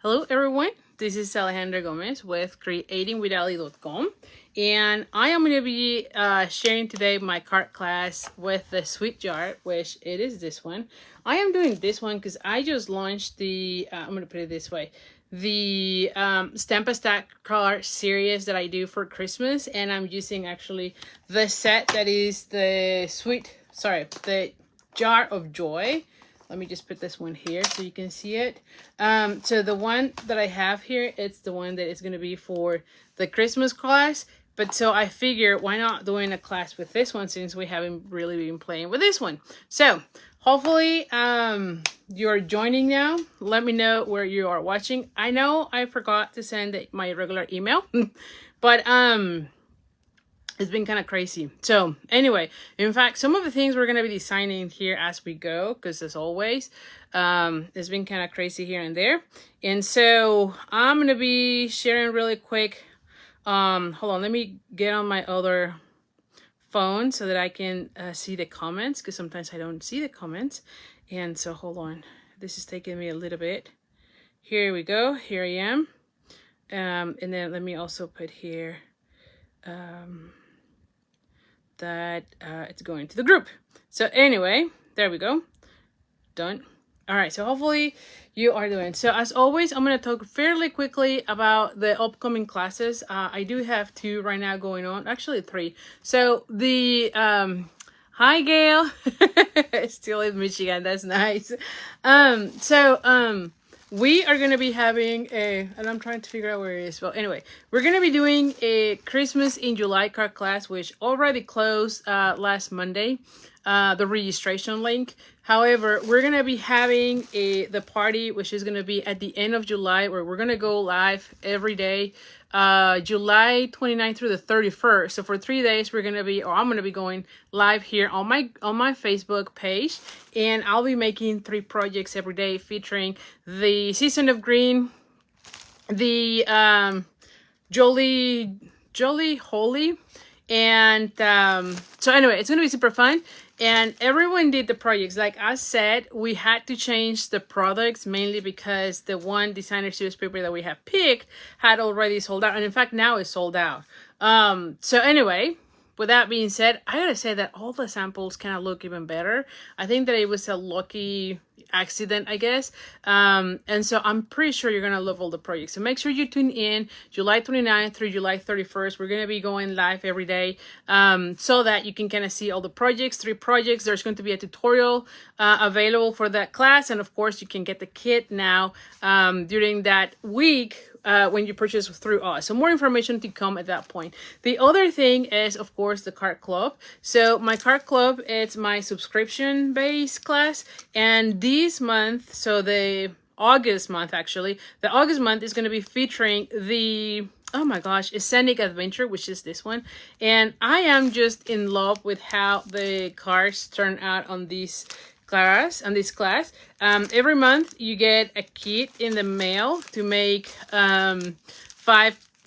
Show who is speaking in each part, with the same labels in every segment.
Speaker 1: Hello everyone, this is Alejandra Gomez with creatingwithali.com, and I am going to be sharing today my card class with the sweet jar, which it is this one. I am doing this one because I just launched the, I'm going to put it this way, the Stamp a Stack card series that I do for Christmas, and I'm using actually the set that is the the jar of joy. Let me just put this one here so you can see it. So the one that I have here, it's the one that is going to be for the Christmas class. But so I figure why not doing a class with this one since we haven't really been playing with this one. So hopefully you're joining now. Let me know where you are watching. I know I forgot to send my regular email, but it's been kind of crazy. So anyway, in fact, some of the things we're going to be designing here as we go, because as always, it's been kind of crazy here and there. And so I'm going to be sharing really quick. Hold on, let me get on my other phone so that I can see the comments, because sometimes I don't see the comments. And so hold on, this is taking me a little bit. Here we go. Here I am. And then let me also put here that it's going to the group. So anyway, there we go. Done. All right, so hopefully you are doing. So as always, I'm going to talk fairly quickly about the upcoming classes. I do have 2 right now going on, actually 3. So the hi Gail, still in Michigan, that's nice. We are going to be having and I'm trying to figure out where it is. Well, anyway, we're going to be doing a Christmas in July card class, which already closed last Monday, the registration link. However, we're going to be having the party, which is going to be at the end of July, where we're going to go live every day, July 29th through the 31st. So for 3 days, I'm going to be going live here on my Facebook page, and I'll be making 3 projects every day featuring the Season of Green, the Jolly Holy, and so anyway, it's going to be super fun. And everyone did the projects. Like I said, we had to change the products mainly because the one designer series paper that we have picked had already sold out. And in fact, now it's sold out. So anyway, with that being said, I gotta say that all the samples kind of look even better. I think that it was a lucky accident, I guess. And so I'm pretty sure you're gonna love all the projects. So make sure you tune in July 29th through July 31st. We're gonna be going live every day, so that you can kind of see all the projects, 3 projects. There's going to be a tutorial available for that class, and of course you can get the kit now during that week when you purchase through us. So more information to come at that point. The other thing is, of course, the card club. So my card club, it's my subscription based class, and this month, so the August month actually, the August month is going to be featuring the, oh my gosh, Scenic Adventure, which is this one. And I am just in love with how the cards turn out on this class. Every month you get a kit in the mail to make 5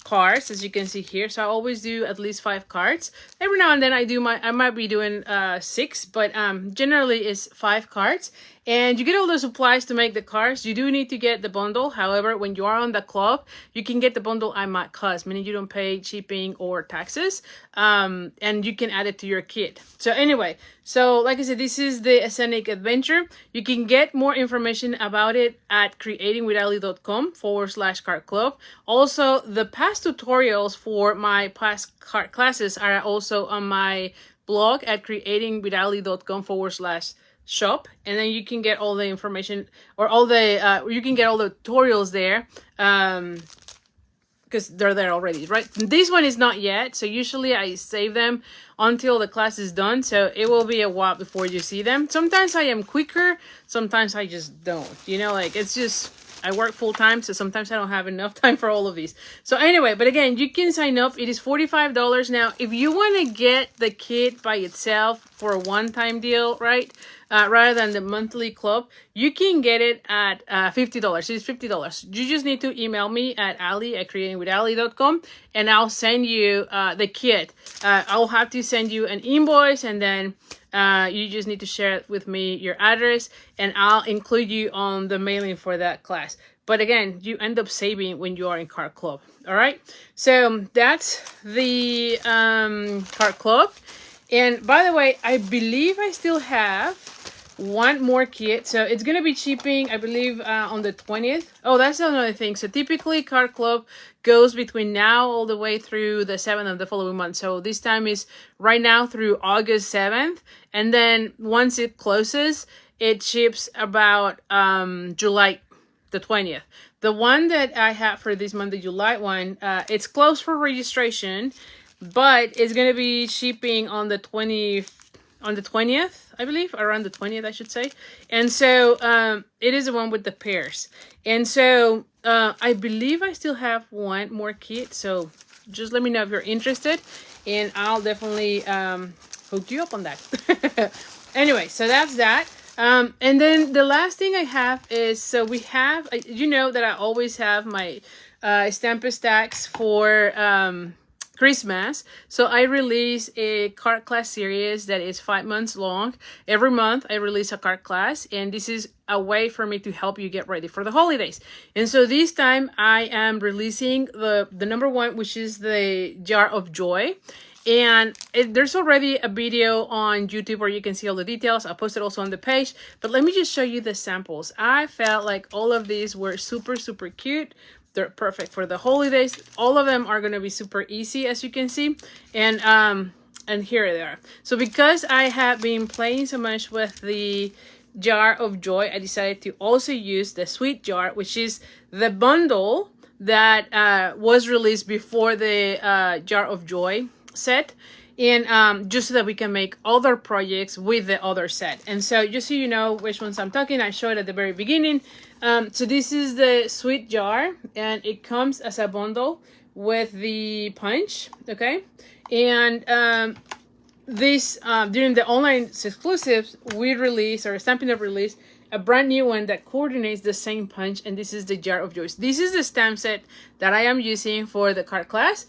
Speaker 1: cards, as you can see here. So I always do at least 5 cards. Every now and then I might be doing 6, but generally it's 5 cards. And you get all the supplies to make the cards. You do need to get the bundle. However, when you are on the club, you can get the bundle at my cost, meaning you don't pay shipping or taxes. And you can add it to your kit. So anyway, so like I said, this is the Scenic Adventure. You can get more information about it at creatingwithali.com/card club. Also, the past tutorials for my past card classes are also on my blog at creatingwithali.com/shop, and then you can get all the information, or all the you can get all the tutorials there, because they're there already, right? This one is not yet, so usually I save them until the class is done, so it will be a while before you see them. Sometimes I am quicker, sometimes I just don't, like it's just, I work full time, so sometimes I don't have enough time for all of these. So anyway, but again, you can sign up. It is $45 now. If you want to get the kit by itself for a one-time deal, right, rather than the monthly club, you can get it at $50. It's $50. You just need to email me at ali@creatingwithali.com, and I'll send you the kit. I'll have to send you an invoice, and then You just need to share with me your address, and I'll include you on the mailing for that class. But again, you end up saving when you are in card club. All right, so that's the card club. And by the way, I believe I still have one more kit, so it's gonna be shipping, I believe, on the 20th. Oh, that's another thing. So typically card club goes between now all the way through the 7th of the following month. So this time is right now through August 7th, and then once it closes, it ships about July the 20th. The one that I have for this month, the July one, it's closed for registration, but it's gonna be shipping on the 20th, I believe, around the 20th, I should say. And so it is the one with the pairs. And so I believe I still have one more kit. So just let me know if you're interested, and I'll definitely hook you up on that. Anyway, so that's that. And then the last thing I have is, so we have, you know that I always have my Stampin' Stacks for Christmas. So I release a card class series that is 5 months long. Every month I release a card class, and this is a way for me to help you get ready for the holidays. And so this time I am releasing the number one, which is the Jar of Joy. And there's already a video on YouTube where you can see all the details. I'll post it also on the page. But let me just show you the samples. I felt like all of these were super, super cute. They're perfect for the holidays. All of them are going to be super easy, as you can see. And here they are. So because I have been playing so much with the Jar of Joy, I decided to also use the Sweet Jar, which is the bundle that was released before the Jar of Joy set, and just so that we can make other projects with the other set. And so just so you know which ones I'm talking, I showed at the very beginning. So this is the Sweet Jar, and it comes as a bundle with the punch, okay? And this during the online exclusives, we release, or Stampin' Up release, a brand new one that coordinates the same punch, and this is the Jar of Joy. This is the stamp set that I am using for the card class.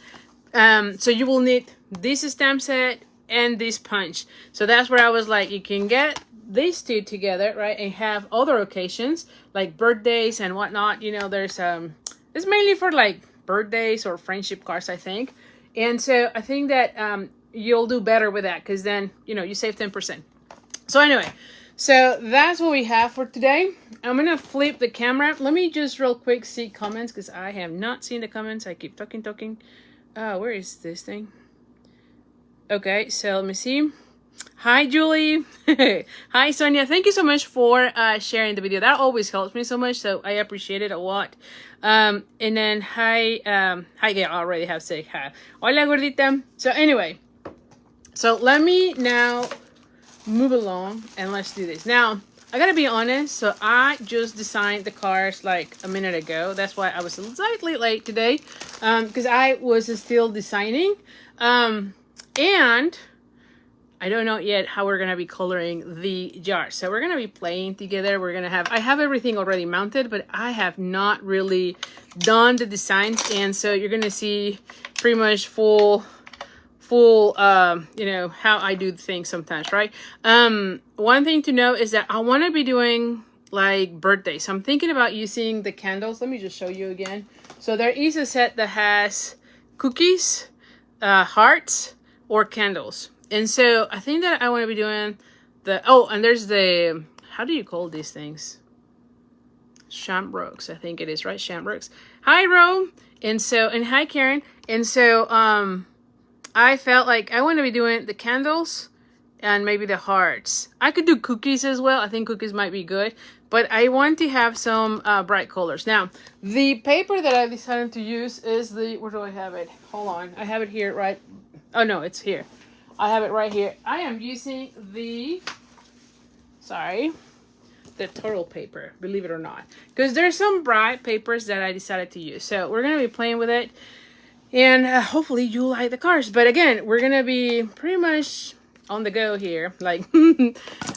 Speaker 1: So you will need this stamp set and this punch. So that's where I was like, you can get these two together, right, and have other occasions like birthdays and whatnot. You know, there's it's mainly for like birthdays or friendship cards, I think. And so I think that you'll do better with that, because then, you know, you save 10%. So anyway, so that's what we have for today. I'm gonna flip the camera. Let me just real quick see comments, because I have not seen the comments. I keep talking. Where is this thing? Okay, so let me see. Hi, Julie. Hi, Sonia. Thank you so much for sharing the video. That always helps me so much, so I appreciate it a lot. And then hi, I already have said hi. Hola, gordita. So anyway, so let me now move along and let's do this. Now, I gotta be honest, so I just designed the cards like a minute ago. That's why I was slightly late today, because I was still designing. And I don't know yet how we're gonna be coloring the jar. So we're gonna be playing together. I have everything already mounted, but I have not really done the designs. And so you're gonna see pretty much full you know, how I do things sometimes, right? One thing to know is that I want to be doing like birthdays. So I'm thinking about using the candles. Let me just show you again. So there is a set that has cookies, hearts, or candles. And so I think that I want to be doing and there's the, how do you call these things? Shamrocks, I think it is, right? Shamrocks. Hi, Ro. And hi, Karen. And so, I felt like I want to be doing the candles and maybe the hearts. I could do cookies as well. I think cookies might be good. But I want to have some bright colors. Now, the paper that I decided to use is where do I have it? Hold on. I have it here, right? Oh, no, it's here. I have it right here. I am using the turtle paper, believe it or not. Because there's some bright papers that I decided to use. So we're going to be playing with it. And hopefully you like the cards. But again, we're going to be pretty much on the go here. Like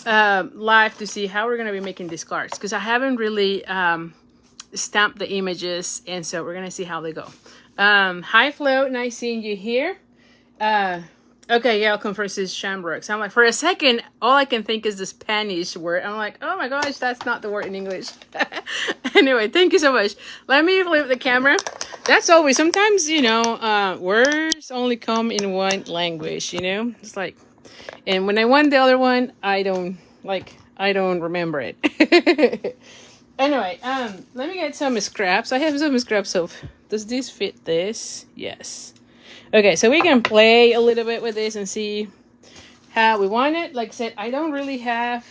Speaker 1: live to see how we're going to be making these cards. Because I haven't really stamped the images. And so we're going to see how they go. Hi, Flo. Nice seeing you here. Okay, yeah, I'll come first is shamrocks. I'm like, for a second, all I can think is the Spanish word. I'm like, oh my gosh, that's not the word in English. Anyway, thank you so much. Let me flip the camera. That's always, sometimes, words only come in one language, It's like, and when I want the other one, I don't remember it. Anyway, let me get some scraps. I have some scraps of, does this fit this? Yes. Okay, so we can play a little bit with this and see how we want it. Like I said, I don't really have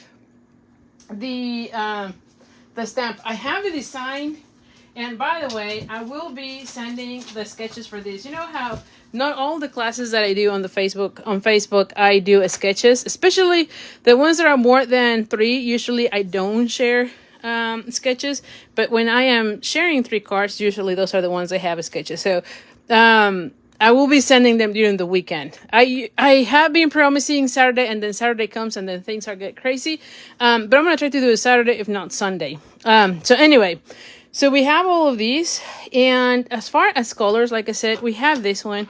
Speaker 1: the stamp. I have the design, and by the way, I will be sending the sketches for this. You know how not all the classes that I do on Facebook I do sketches, especially the ones that are more than 3. Usually I don't share sketches, but when I am sharing 3 cards, usually those are the ones I have sketches. So I will be sending them during the weekend. I have been promising Saturday, and then Saturday comes and then things are get crazy. But I'm going to try to do it Saturday, if not Sunday. So anyway, so we have all of these. And as far as colors, like I said, we have this one.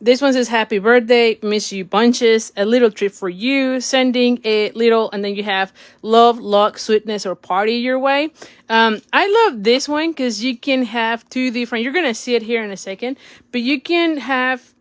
Speaker 1: This one says happy birthday, miss you bunches, a little treat for you, sending a little, and then you have love, luck, sweetness, or party your way. I love this one because you can have 2 different, you're going to see it here in a second, but you can have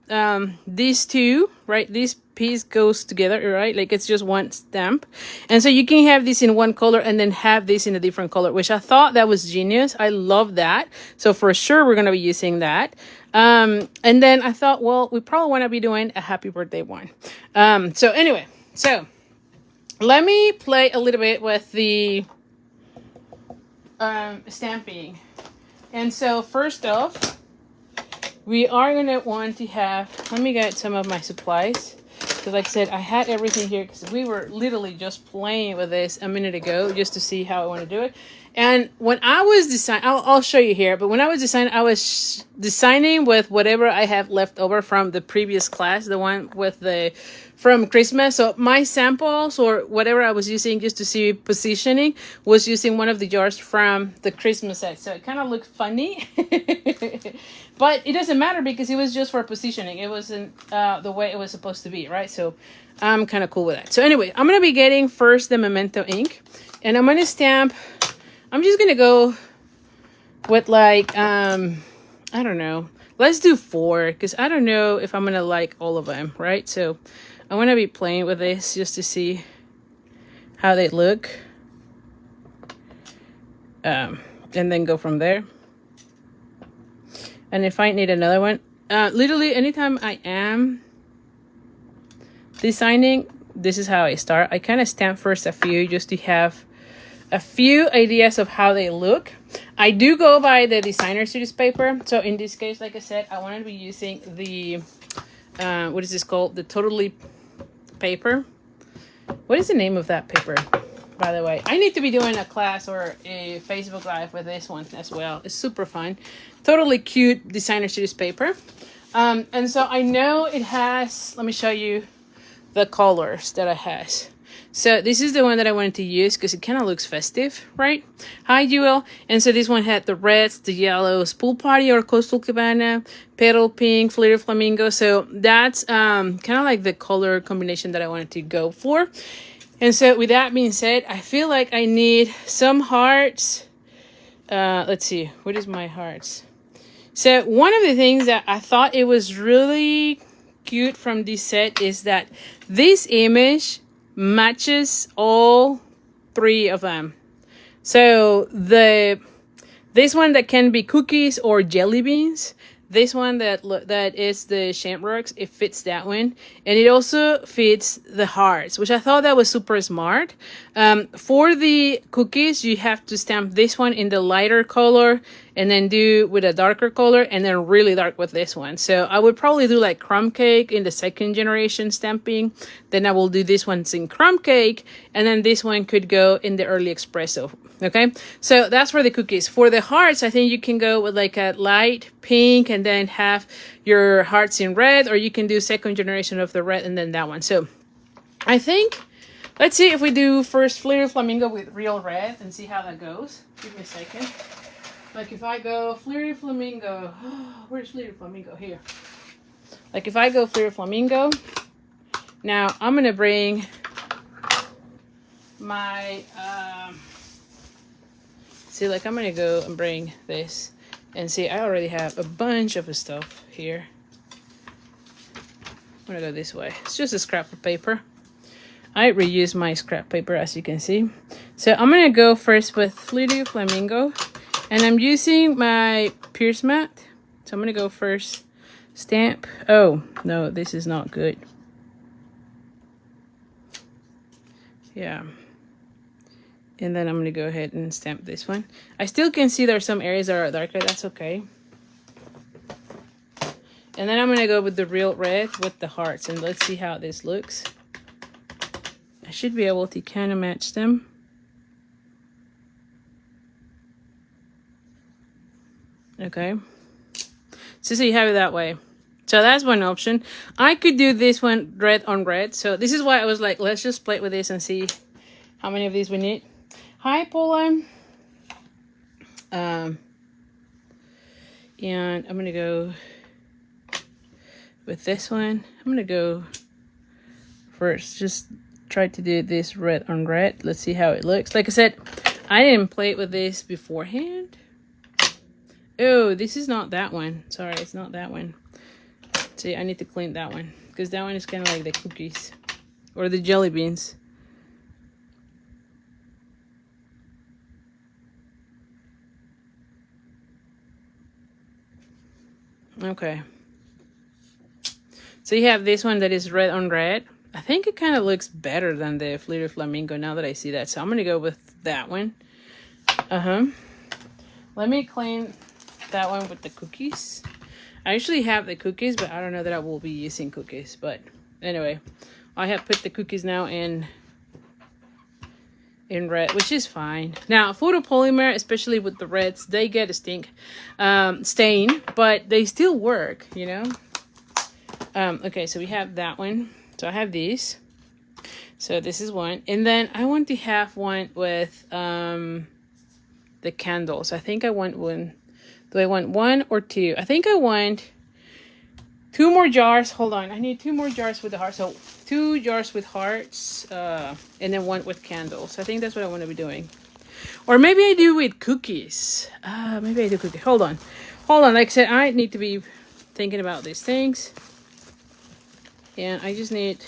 Speaker 1: these 2, right? This piece goes together, right? Like it's just one stamp. And so you can have this in one color and then have this in a different color, which I thought that was genius. I love that. So for sure, we're going to be using that. And then I thought, well, we probably want to be doing a happy birthday one. So anyway, so let me play a little bit with the stamping. And so first off, we are going to want to have, let me get some of my supplies. Because like I said, I had everything here because we were literally just playing with this a minute ago just to see how I want to do it. And when I was designing, I'll show you here, but when I was designing, I was designing with whatever I have left over from the previous class, the one with from Christmas. So my samples or whatever I was using just to see positioning was using one of the jars from the Christmas set. So it kind of looked funny, but it doesn't matter because it was just for positioning. It wasn't the way it was supposed to be, right? So I'm kind of cool with that. So anyway, I'm going to be getting first the Memento ink, and I'm going to stamp. I'm just going to go with like, I don't know. Let's do 4 because I don't know if I'm going to like all of them, right? So I want to be playing with this just to see how they look. And then go from there. And if I need another one, literally anytime I am designing, this is how I start. I kind of stamp first a few just to have a few ideas of how they look. I do go by the designer series paper. So in this case, like I said, I want to be using the, what is this called? The Totally paper. What is the name of that paper, by the way? I need to be doing a class or a Facebook Live with this one as well. It's super fun. Totally cute designer series paper. And so I know it has, let me show you the colors that it has. So this is the one that I wanted to use because it kind of looks festive, right? Hi, Jewel. And so this one had the reds, the yellows, Pool Party or Coastal Cabana, Petal Pink, Flirty Flamingo. So that's kind of like the color combination that I wanted to go for. And so with that being said, I feel like I need some hearts. Let's see, what is my hearts? So one of the things that I thought it was really cute from this set is that this image matches all 3 of them. So this one that can be cookies or jelly beans, this one that is the shamrocks, it fits that one, and it also fits the hearts, which I thought that was super smart. For the cookies, you have to stamp this one in the lighter color and then do with a darker color and then really dark with this one. So I would probably do like crumb cake in the 2nd generation stamping. Then I will do this one in crumb cake, and then this one could go in the early espresso. Okay, so that's for the cookies. For the hearts, I think you can go with like a light pink and then have your hearts in red, or you can do 2nd generation of the red and then that one. So I think, let's see if we do first Flirty Flamingo with real red and see how that goes. Give me a second. Like if I go Flirty Flamingo, where's Flirty Flamingo? Here. Like if I go Fleur Flamingo, now I'm gonna bring my, see, like I'm gonna go and bring this, and see, I already have a bunch of stuff here. I'm gonna go this way. It's just a scrap of paper. I reuse my scrap paper, as you can see. So I'm gonna go first with Fleur Flamingo, and I'm using my Pierce mat. So I'm gonna go first, stamp. Oh no, this is not good. Yeah. And then I'm gonna go ahead and stamp this one. I still can see there are some areas that are darker. That's okay. And then I'm gonna go with the real red with the hearts, and let's see how this looks. I should be able to kind of match them. Okay. So you have it that way. So that's one option. I could do this one red on red. So this is why I was like, let's just play with this and see how many of these we need. Hi, Paula. And I'm gonna go with this one. I'm gonna go first, just try to do this red on red. Let's see how it looks. Like I said, I didn't play with this beforehand. Oh, this is not that one. Sorry, it's not that one. See, I need to clean that one, because that one is kind of like the cookies or the jelly beans. Okay. So you have this one that is red on red. I think it kind of looks better than the Fleur Flamingo now that I see that. So I'm going to go with that one. Let me clean that one with the cookies. I actually have the cookies, but I don't know that I will be using cookies. But anyway, I have put the cookies now in red, which is fine. Now, photopolymer, especially with the reds, they get a stain, but they still work, you know. Okay, so we have that one. So I have these. So this is one, and then I want to have one with the candles. I think I want one. Do I want one or two? I think I want 2 more jars. Hold on, I need 2 more jars with the hearts. So 2 jars with hearts, and then 1 with candles. I think that's what I want to be doing. Or maybe I do with cookies. Maybe I do cookies. Hold on. Like I said, I need to be thinking about these things. And I just need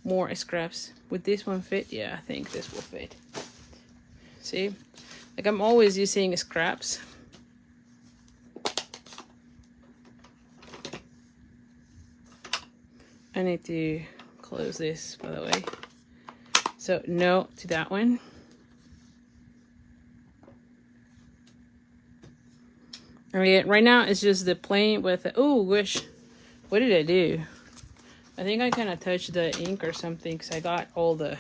Speaker 1: more scraps. Would this one fit? Yeah, I think this will fit. See? Like I'm always using scraps. I need to close this, by the way. So no to that one. Alright, right now it's just the plain with the, oh gosh, what did I do? I think I kind of touched the ink or something, because I got all the,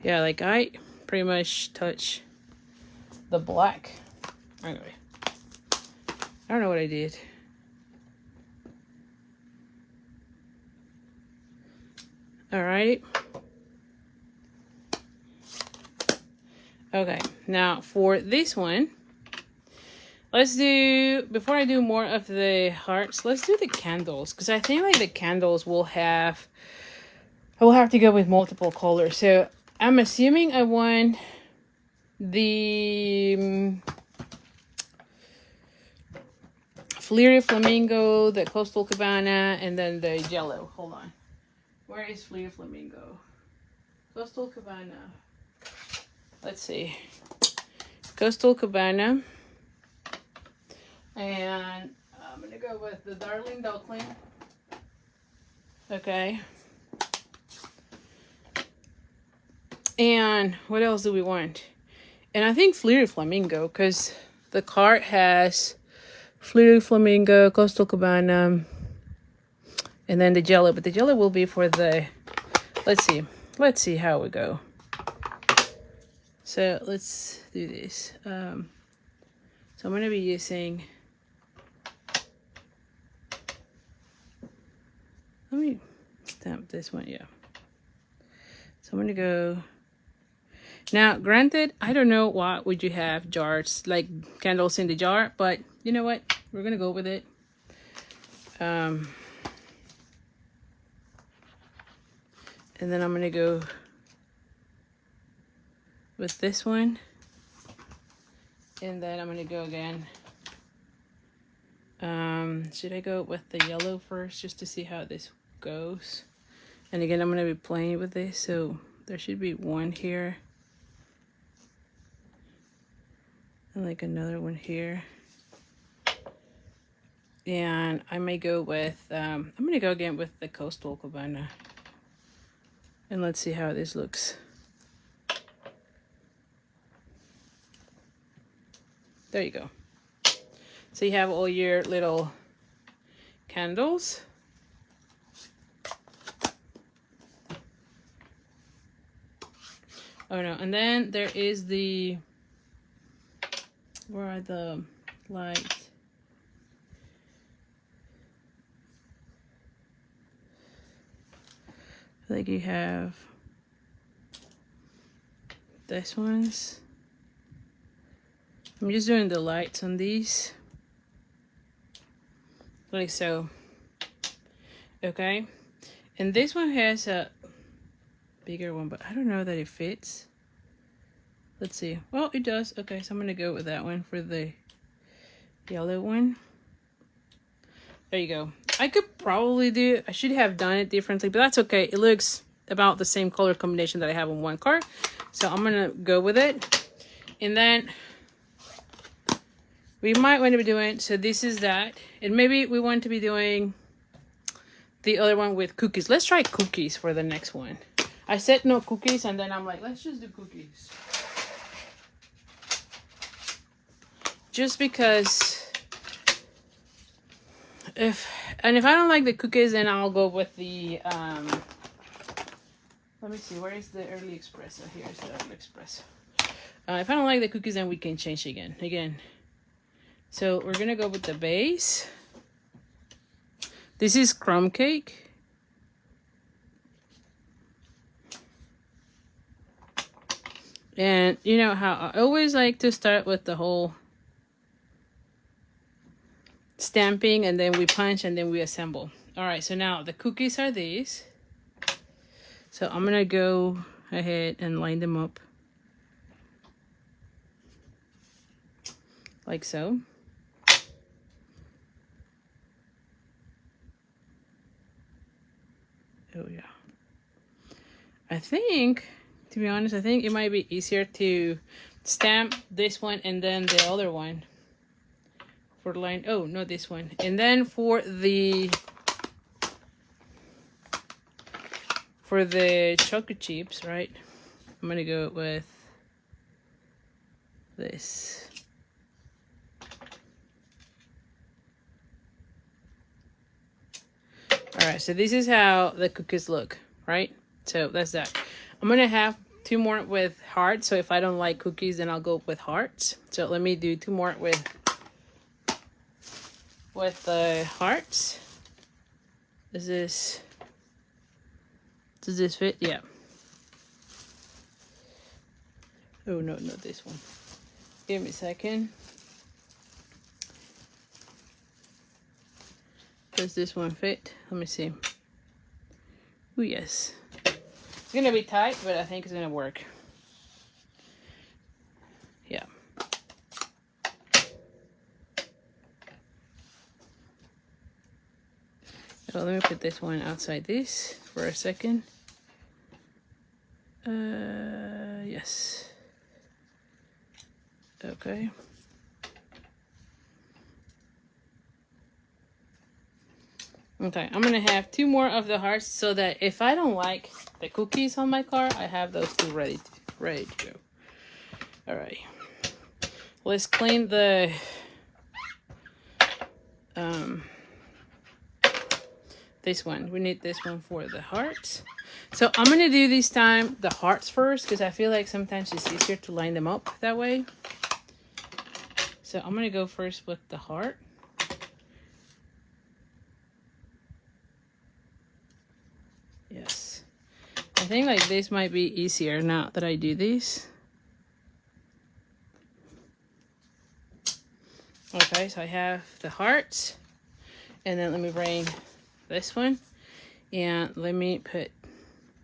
Speaker 1: yeah, like I pretty much touch the black. Anyway, I don't know what I did. All right. Okay, now for this one, let's do, before I do more of the hearts, let's do the candles, because I think like the candles will have, I will have to go with multiple colors. So I'm assuming I want the Fleur Flamingo, the Coastal Cabana, and then the Jello. Hold on. Where is Fleur Flamingo? Coastal Cabana. Let's see. Coastal Cabana. And I'm going to go with the Darling Duckling. Okay. And what else do we want? And I think Fleur Flamingo, because the card has Fleur Flamingo, Coastal Cabana, and then the Jello. But the Jello will be for the, let's see how we go. So let's do this. So I'm going to be using, let me stamp this one, yeah. So I'm going to go, now granted, I don't know why would you have jars, like candles in the jar, but you know what? we're gonna go with it. And then I'm gonna go with this one. And then I'm gonna go again. Should I go with the yellow first just to see how this goes? And again, I'm gonna be playing with this, so there should be one here. And like another one here. And I may go with, I'm gonna go again with the Coastal Cabana. And let's see how this looks. There you go. So you have all your little candles. Oh no, and then there is the, where are the lights? Like you have this ones. I'm just doing the lights on these. Like so. Okay. And this one has a bigger one, but I don't know that it fits. Let's see. Well, it does. Okay, so I'm gonna go with that one for the yellow one. There you go. I could probably do, I should have done it differently, but that's okay. It looks about the same color combination that I have on one card. So I'm gonna go with it. And then we might want to be doing, so this is that. And maybe we want to be doing the other one with cookies. Let's try cookies for the next one. I said no cookies, and then I'm like, let's just do cookies. Just because if I don't like the cookies, then I'll go with the let me see, where is the early espresso? Here's the early espresso. If I don't like the cookies, then we can change again. So we're gonna go with the base. This is crumb cake. And you know how I always like to start with the whole stamping, and then we punch, and then we assemble. All right, so now the cookies are these. So I'm gonna go ahead and line them up like so. Oh yeah. I think, to be honest, I think it might be easier to stamp this one and then the other one for line. Oh, not this one. And then for the chocolate chips, right? I'm gonna go with this. All right, so this is how the cookies look, right? So that's that. I'm gonna have 2 more with hearts. So if I don't like cookies, then I'll go with hearts. So let me do 2 more with the hearts. Does this fit? Yeah. Oh no, not this one. Give me a second. Does this one fit? Let me see. Oh yes. It's gonna be tight, but I think it's gonna work. Yeah. So let me put this one outside this for a second. Yes. Okay. Okay, I'm gonna have 2 more of the hearts so that if I don't like the cookies on my card, I have those 2 ready to go. All right, let's clean the this one. We need this one for the hearts. So I'm gonna do this time the hearts first because I feel like sometimes it's easier to line them up that way. So I'm gonna go first with the heart. Yes. I think like this might be easier now that I do this. Okay, so I have the hearts. And then let me bring this one. And let me put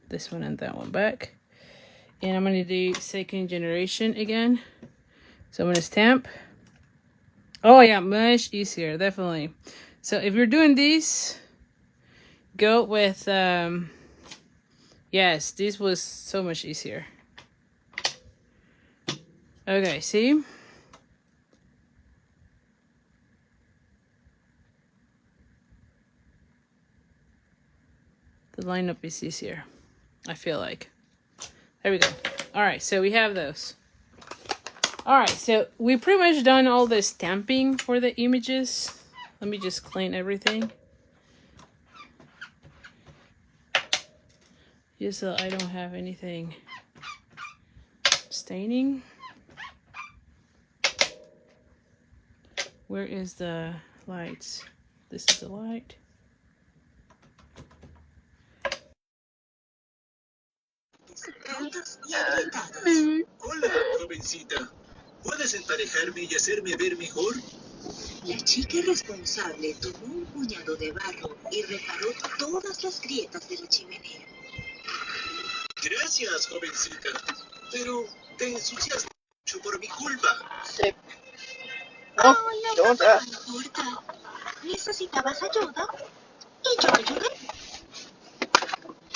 Speaker 1: this one and that one back. And I'm going to do second generation again. So I'm going to stamp. Oh yeah, much easier, definitely. So if you're doing these, go with, yes, this was so much easier. Okay, see? The lineup is easier, I feel like. There we go. All right, so we have those. All right, so we pretty much done all the stamping for the images. Let me just clean everything. Just so I don't have anything staining. Where is the lights? This is the light.
Speaker 2: Hola, jovencita. ¿Puedes emparejarme y hacerme ver mejor? La chica responsable tomó un puñado de barro y reparó todas las grietas de la chimenea. Gracias, jovencita. Pero te ensucias mucho por mi culpa.
Speaker 3: Sí.
Speaker 2: No, no importa. ¿Necesitabas ayuda? Y yo ayudé.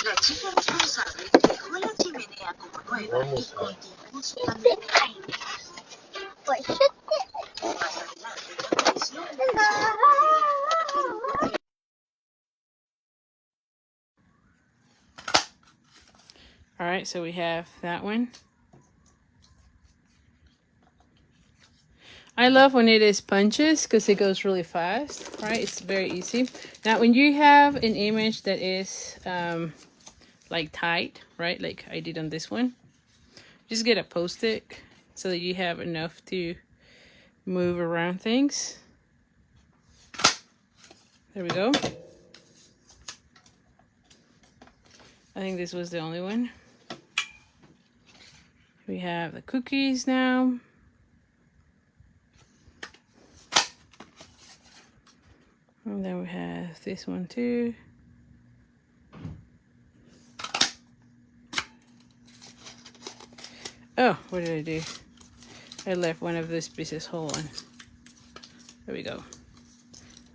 Speaker 2: La chica responsable dejó la chimenea como nueva y continuó su camino. Pues más adelante apareció
Speaker 1: All right, so we have that one. I love when it is punches because it goes really fast, right? It's very easy. Now, when you have an image that is like tight, right? Like I did on this one, just get a Post-it so that you have enough to move around things. There we go. I think this was the only one. We have the cookies now. And then we have this one too. Oh, what did I do? I left one of these pieces. Hold on. There we go.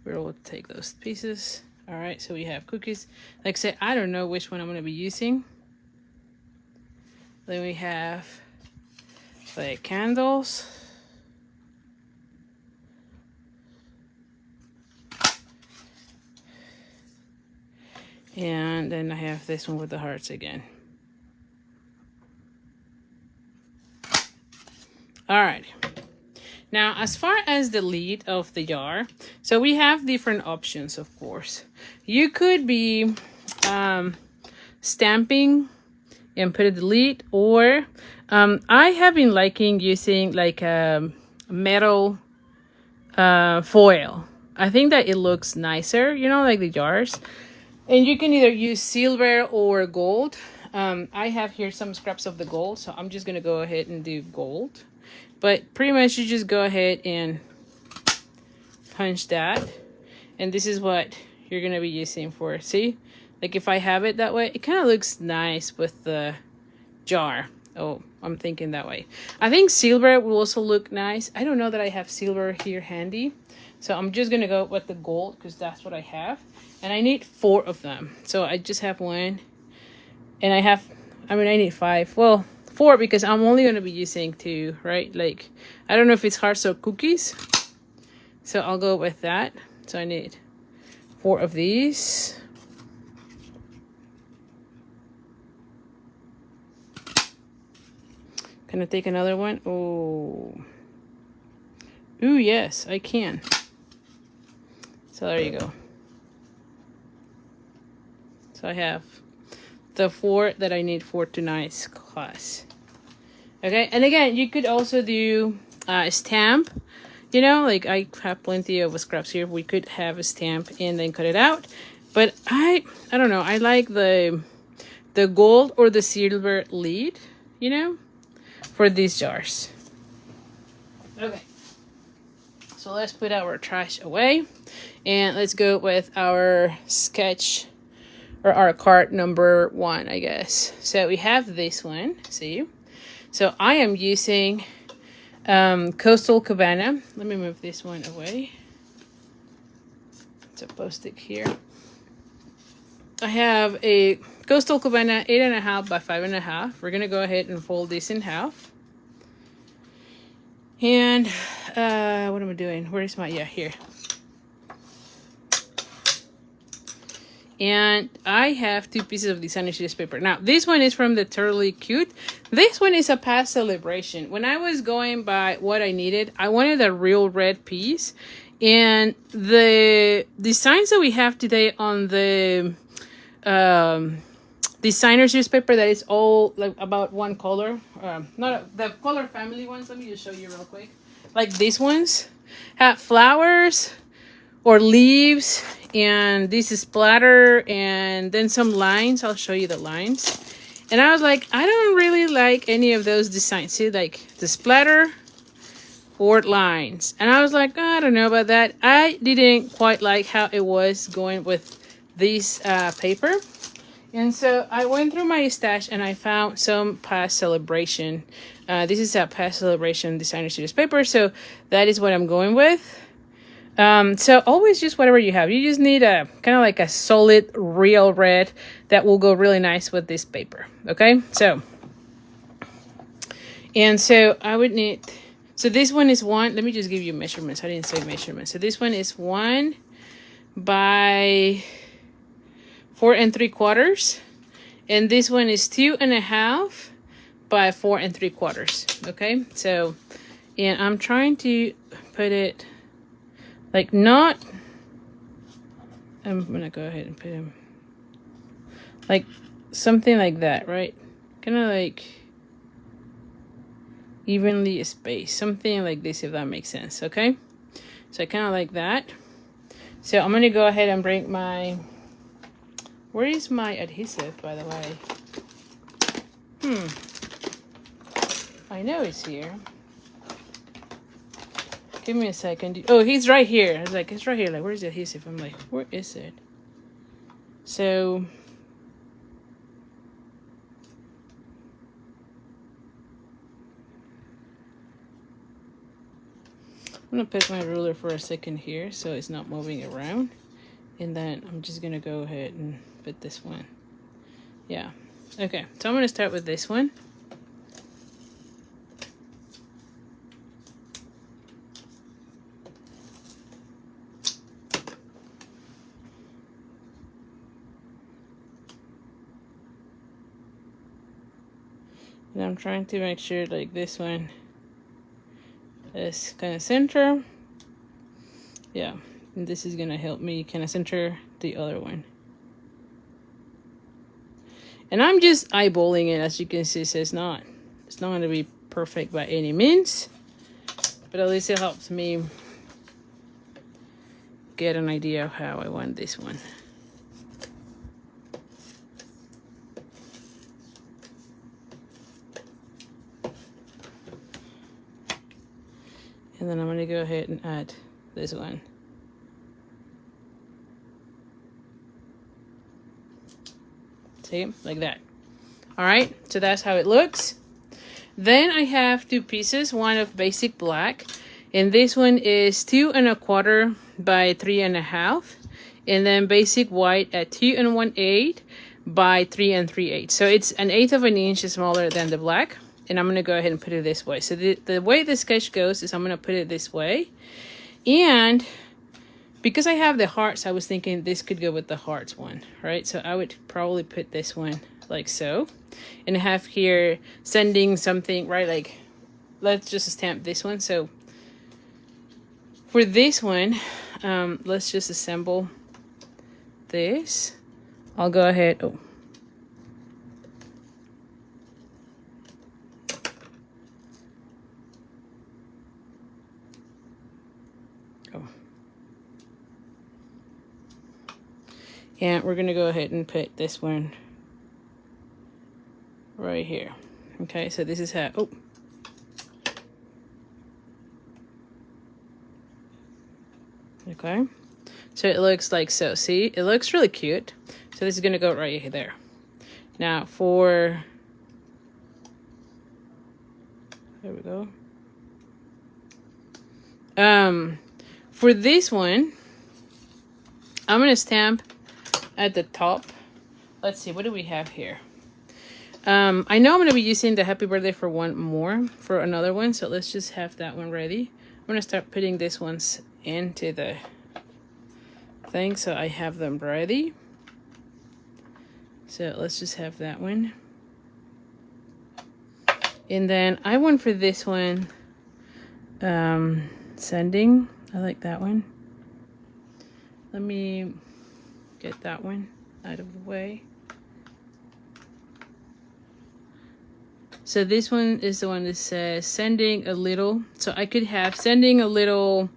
Speaker 1: We'll take those pieces. All right, so we have cookies. Like I said, I don't know which one I'm going to be using. Then we have the candles. And then I have this one with the hearts again. All right. Now, as far as the lid of the jar, so we have different options, of course. You could be stamping and put the lid, or I have been liking using like a metal foil. I think that it looks nicer, you know, like the jars. And you can either use silver or gold. I have here some scraps of the gold, so I'm just going to go ahead and do gold. But pretty much you just go ahead and punch that. And this is what you're going to be using for, see? Like if I have it that way, it kind of looks nice with the jar. Oh, I'm thinking that way. I think silver will also look nice. I don't know that I have silver here handy. So I'm just going to go with the gold because that's what I have. And I need 4 of them. So I just have 1. And I need 5. Well, 4 because I'm only going to be using 2, right? Like, I don't know if it's hearts or cookies. So I'll go with that. So I need 4 of these. Can I take another one? Oh. Ooh, yes, I can. So there you go. So I have the 4 that I need for tonight's class. Okay, and again, you could also do a stamp. You know, like I have plenty of scraps here. We could have a stamp and then cut it out. But I don't know. I like the gold or the silver lid, you know, for these jars. Okay. So So let's put our trash away and let's go with our sketch or our card number 1, I guess. So we have this one, see? So I am using Coastal Cabana. Let me move this one away. It's a post-it here. I have a Coastal Cabana 8.5 by 5.5. We're gonna go ahead and fold this in half. And what am I doing? Where is my, yeah, here. And I have 2 pieces of designer sheets paper. Now, this one is from the Turtley Cute. This one is a past celebration. When I was going by what I needed, I wanted a real red piece. And the designs that we have today on the designer sheets paper, that is all like about one color, not the color family ones. Let me just show you real quick. Like these ones have flowers or leaves, and this is splatter, and then some lines. I'll show you the lines. And I was like, I don't really like any of those designs. See, like the splatter or lines. And I was like, I don't know about that. I didn't quite like how it was going with this paper. And so I went through my stash and I found some past celebration. This is a past celebration designer series paper. So that is what I'm going with. So always use whatever you have. You just need a kind of like a solid real red that will go really nice with this paper. Okay. So I would need, so this one is 1. Let me just give you measurements. I didn't say measurements. So this one is 1 by 4 3/4, and this one is 2.5 by 4 3/4. Okay, so, and I'm trying to put it like not, I'm gonna go ahead and put him like something like that, right? Kind of like evenly spaced, something like this, if that makes sense. Okay, so I kind of like that. So I'm gonna go ahead and bring my, where is my adhesive, by the way? I know it's here. Give me a second. Oh, he's right here. I was like, it's right here. Like, where's the adhesive? I'm like, where is it? So I'm gonna put my ruler for a second here so it's not moving around. And then I'm just gonna go ahead and put this one. Yeah. Okay, so I'm gonna start with this one. And I'm trying to make sure like this one is kind of center. Yeah, and this is gonna help me kind of center the other one. And I'm just eyeballing it, as you can see. So it's not gonna be perfect by any means, but at least it helps me get an idea of how I want this one. And then I'm gonna go ahead and add this one. See, like that. All right, so that's how it looks. Then I have 2 pieces, one of basic black, and this one is 2 1/4 by 3 1/2, and then basic white at 2 1/8 by 3 3/8. So it's 1/8 of an inch smaller than the black. And I'm going to go ahead and put it this way. So the way the sketch goes is I'm going to put it this way. And because I have the hearts, I was thinking this could go with the hearts one, right? So I would probably put this one like so. And I have here sending something, right? Like, let's just stamp this one. So for this one, let's just assemble this. I'll go ahead. Oh. And we're going to go ahead and put this one right here. Okay, so this is how, oh. Okay, so it looks like so. See, it looks really cute. So this is gonna go right there. Now for, there we go. For this one, I'm gonna stamp at the top. Let's see, what do we have here? I know I'm gonna be using the happy birthday for another one, so let's just have that one ready. I'm gonna start putting these ones into the thing so I have them ready. So let's just have that one. And then I went for this one, sending. I like that one. Let me get that one out of the way. So this one is the one that says sending a little. So I could have sending a little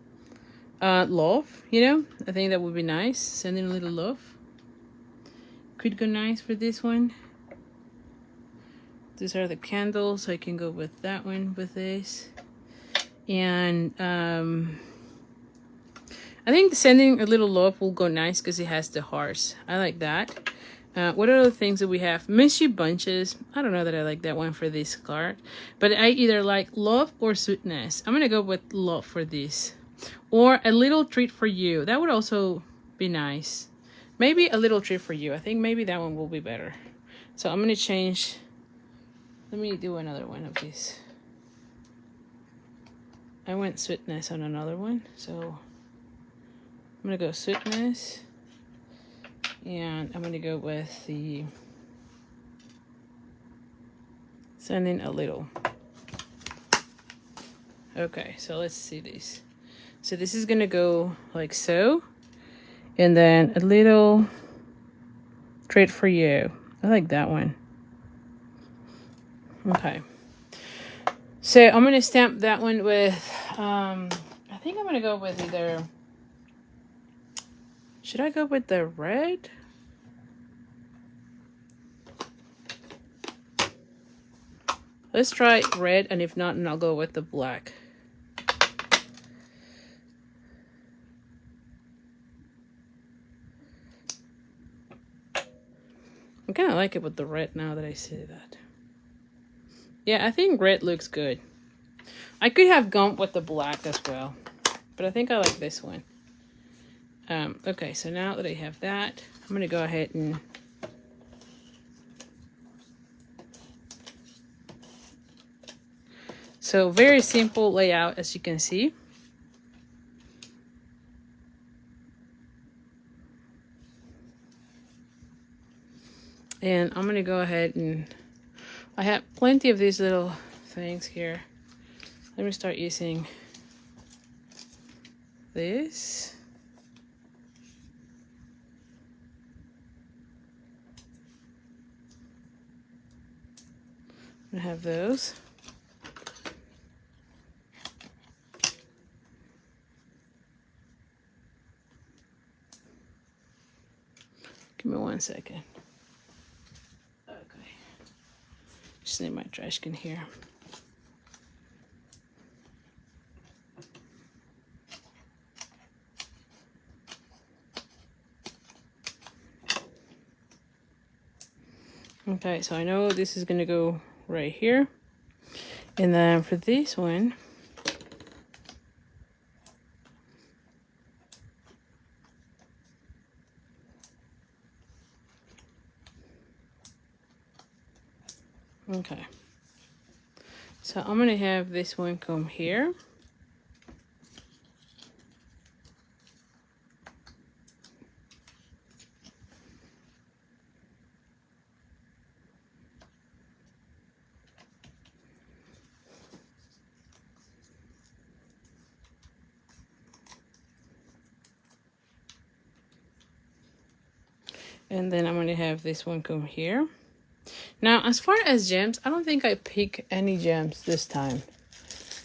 Speaker 1: love, you know? I think that would be nice. Sending a little love. Could go nice for this one. These are the candles, so I can go with that one with this. And I think sending a little love will go nice because it has the hearts. I like that. What other things do we have? Miss You bunches. I don't know that I like that one for this card, but I either like love or sweetness. I'm gonna go with love for this, or a little treat for you. That would also be nice. Maybe a little treat for you. I think maybe that one will be better. So I'm gonna change. Let me do another one of these. I went sweetness on another one, so I'm gonna go sweetness. And I'm going to go with the sending a little. Okay, so let's see this. So this is going to go like so. And then a little treat for you. I like that one. Okay. So I'm going to stamp that one with, I think I'm going to go with either... Should I go with the red? Let's try red, and if not, then I'll go with the black. I kind of like it with the red now that I see that. Yeah, I think red looks good. I could have gone with the black as well, but I think I like this one. Okay, so now that I have that, I'm going to go ahead and so very simple layout, as you can see. And I'm going to go ahead and I have plenty of these little things here. Let me start using this. I have those. Give me 1 second. Okay. Just need my trash can here. Okay, so I know this is gonna go right here. And then for this one, okay, so I'm gonna have this one come here. And then I'm going to have this one come here. Now, as far as gems, I don't think I pick any gems this time.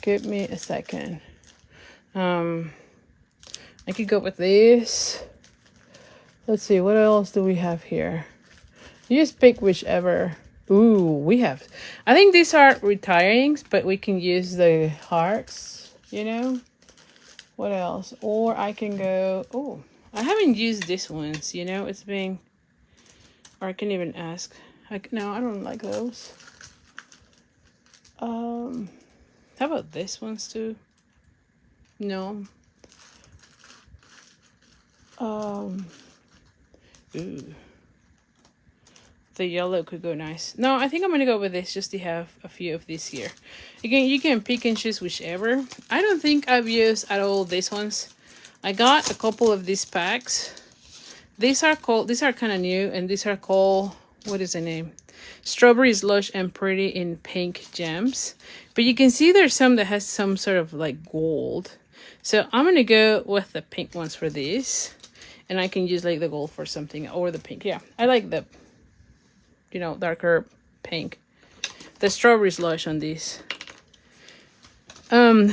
Speaker 1: Give me a second. I could go with this. Let's see, what else do we have here? You just pick whichever. Ooh, we have. I think these are retirings, but we can use the hearts, you know? What else? Or I can go, oh, I haven't used this ones, you know, it's been, or I can even ask. No, I don't like those. How about this ones too? No. Ooh. The yellow could go nice. No, I think I'm gonna go with this just to have a few of these here. Again, you can pick and choose whichever. I don't think I've used at all these ones. I got a couple of these packs. These are kind of new, and these are called, what is the name? Strawberry Slush and Pretty in Pink Gems. But you can see there's some that has some sort of like gold. So I'm gonna go with the pink ones for these. And I can use like the gold for something, or the pink. Yeah, I like the, you know, darker pink. The Strawberry Slush on these. So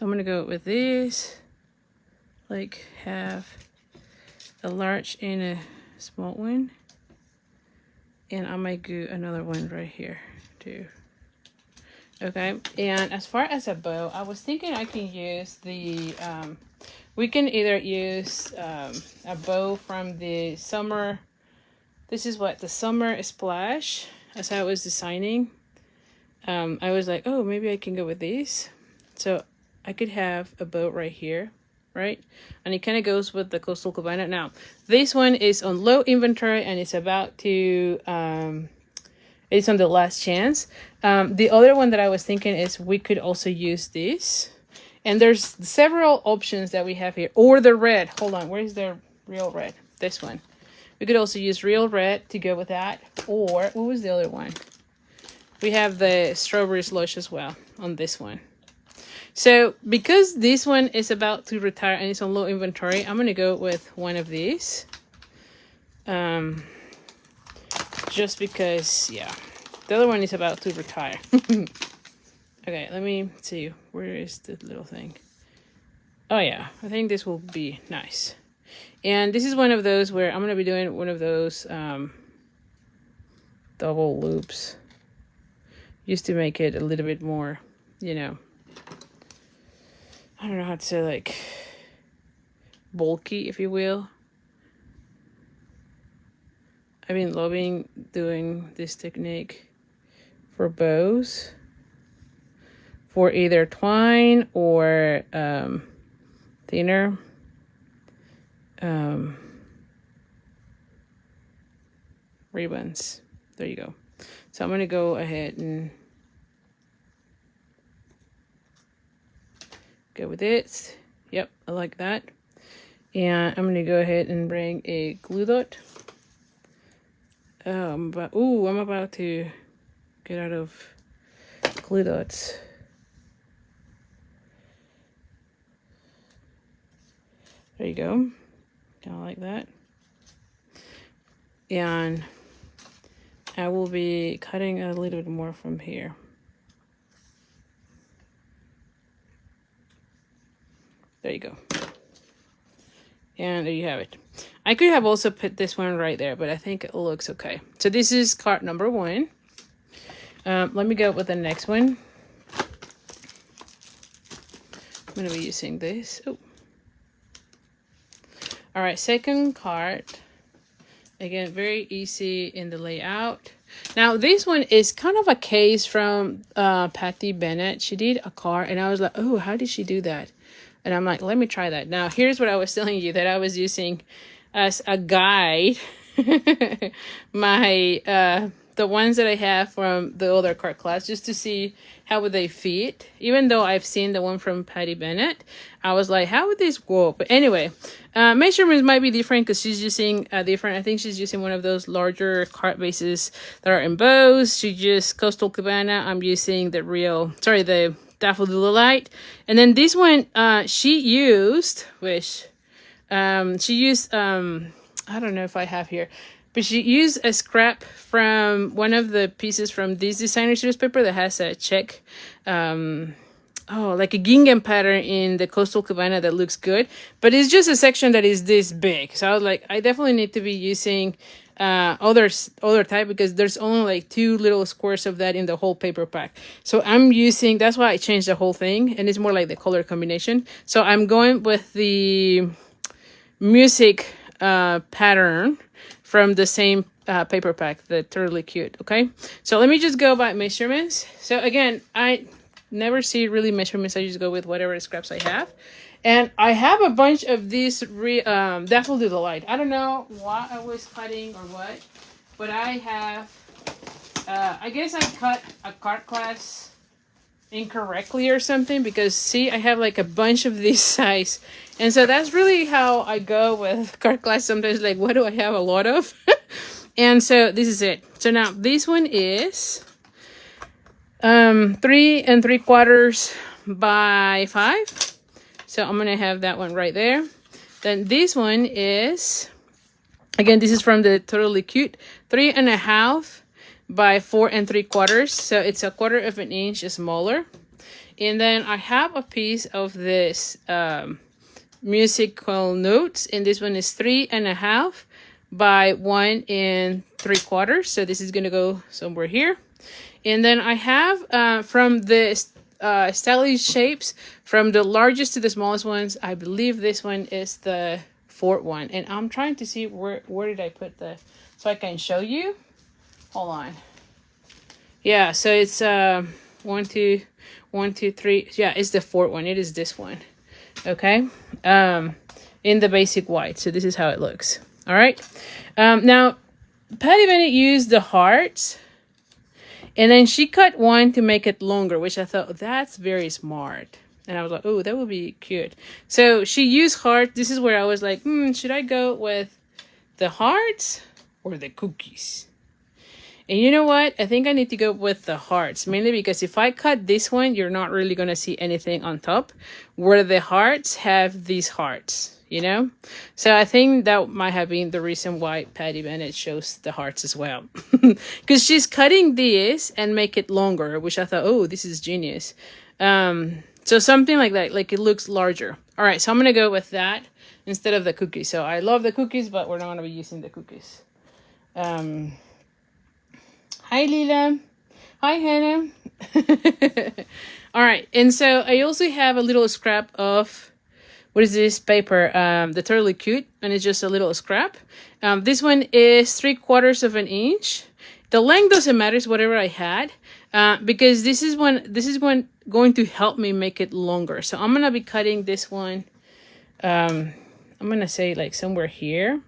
Speaker 1: I'm gonna go with this. Like have a large and a small one. And I might do another one right here too. Okay, and as far as a bow, I was thinking I can use the, we can either use a bow from the summer, this is what, the summer splash, as I was designing. I was like, oh, maybe I can go with these. So I could have a bow right here, right? And it kind of goes with the Coastal Cabana. Now, this one is on low inventory and it's about to, it's on the last chance. The other one that I was thinking is we could also use this. And there's several options that we have here. Or the red. Hold on, where's the real red? This one. We could also use real red to go with that. Or, what was the other one? We have the Strawberry Slush as well on this one. So, because this one is about to retire and it's on low inventory, I'm going to go with one of these. Just because, yeah. The other one is about to retire. Okay, let me see. Where is the little thing? Oh, yeah. I think this will be nice. And this is one of those where I'm going to be doing one of those double loops. Just to make it a little bit more, you know, I don't know how to say, like, bulky, if you will. I've been loving doing this technique for bows. For either twine or thinner. Ribbons. There you go. So I'm going to go ahead and go with it. Yep, I like that. And I'm going to go ahead and bring a glue dot. I'm about to get out of glue dots. There you go. Kind of like that. And I will be cutting a little bit more from here. There you go. And there you have it. I could have also put this one right there, but I think it looks okay. So this is card number 1. Let me go with the next one. I'm going to be using this. Oh. All right, second card. Again, very easy in the layout. Now, this one is kind of a case from Patty Bennett. She did a card, and I was like, oh, how did she do that? And I'm like, let me try that. Now, here's what I was telling you that I was using as a guide. The ones that I have from the other card class, just to see how would they fit. Even though I've seen the one from Patty Bennett, I was like, how would this go? But anyway, measurements might be different because she's using different. I think she's using one of those larger card bases that are embossed. She used Coastal Cabana. I'm using the Daffodilite. And then this one, she used, I don't know if I have here, but she used a scrap from one of the pieces from this designer series paper that has a check, like a gingham pattern in the Coastal Cabana that looks good. But it's just a section that is this big. So I was like, I definitely need to be using other type, because there's only like 2 little squares of that in the whole paper pack. So I'm using, that's why I changed the whole thing, and it's more like the color combination. So I'm going with the music pattern from the same paper pack, the Totally Cute. Okay, so let me just go by measurements. So again, I never see really measurements. I just go with whatever scraps I have. And I have a bunch of these Daffodil Delight. I don't know what I was cutting or what, but I have, I guess I cut a card class incorrectly or something, because see, I have like a bunch of this size. And so that's really how I go with card class sometimes, like what do I have a lot of? And so this is it. So now this one is 3 3/4 by 5. So I'm going to have that one right there. Then this one is, again, this is from the Totally Cute, 3 1/2 by 4 3/4. So it's 1/4 of an inch smaller. And then I have a piece of this musical notes, and this one is 3 1/2 by 1 3/4. So this is going to go somewhere here. And then I have from this stylish shapes, from the largest to the smallest ones. I believe this one is the 4th one, and I'm trying to see where did I put the, so I can show you. Hold on. Yeah, so it's 1 2 1 2 3. Yeah, it's the 4th one. It is this one. Okay, in the basic white. So this is how it looks. All right. Now Patty Bennett used the hearts. And then she cut one to make it longer, which I thought, that's very smart. And I was like, oh, that would be cute. So she used hearts. This is where I was like, should I go with the hearts or the cookies? And you know what? I think I need to go with the hearts, mainly because if I cut this one, you're not really going to see anything on top, where the hearts have these hearts. You know, so I think that might have been the reason why Patty Bennett shows the hearts as well, because she's cutting this and make it longer, which I thought, oh, this is genius. So something like that, like it looks larger. All right, so I'm gonna go with that instead of the cookies. So I love the cookies, but we're not gonna be using the cookies. Hi Lila, hi Hannah. All right, and so I also have a little scrap of, what is this paper? The Totally Cute, and it's just a little scrap. This one is 3/4 of an inch. The length doesn't matter, it's whatever I had, because this is one going to help me make it longer. So I'm gonna be cutting this one. I'm gonna say like somewhere here.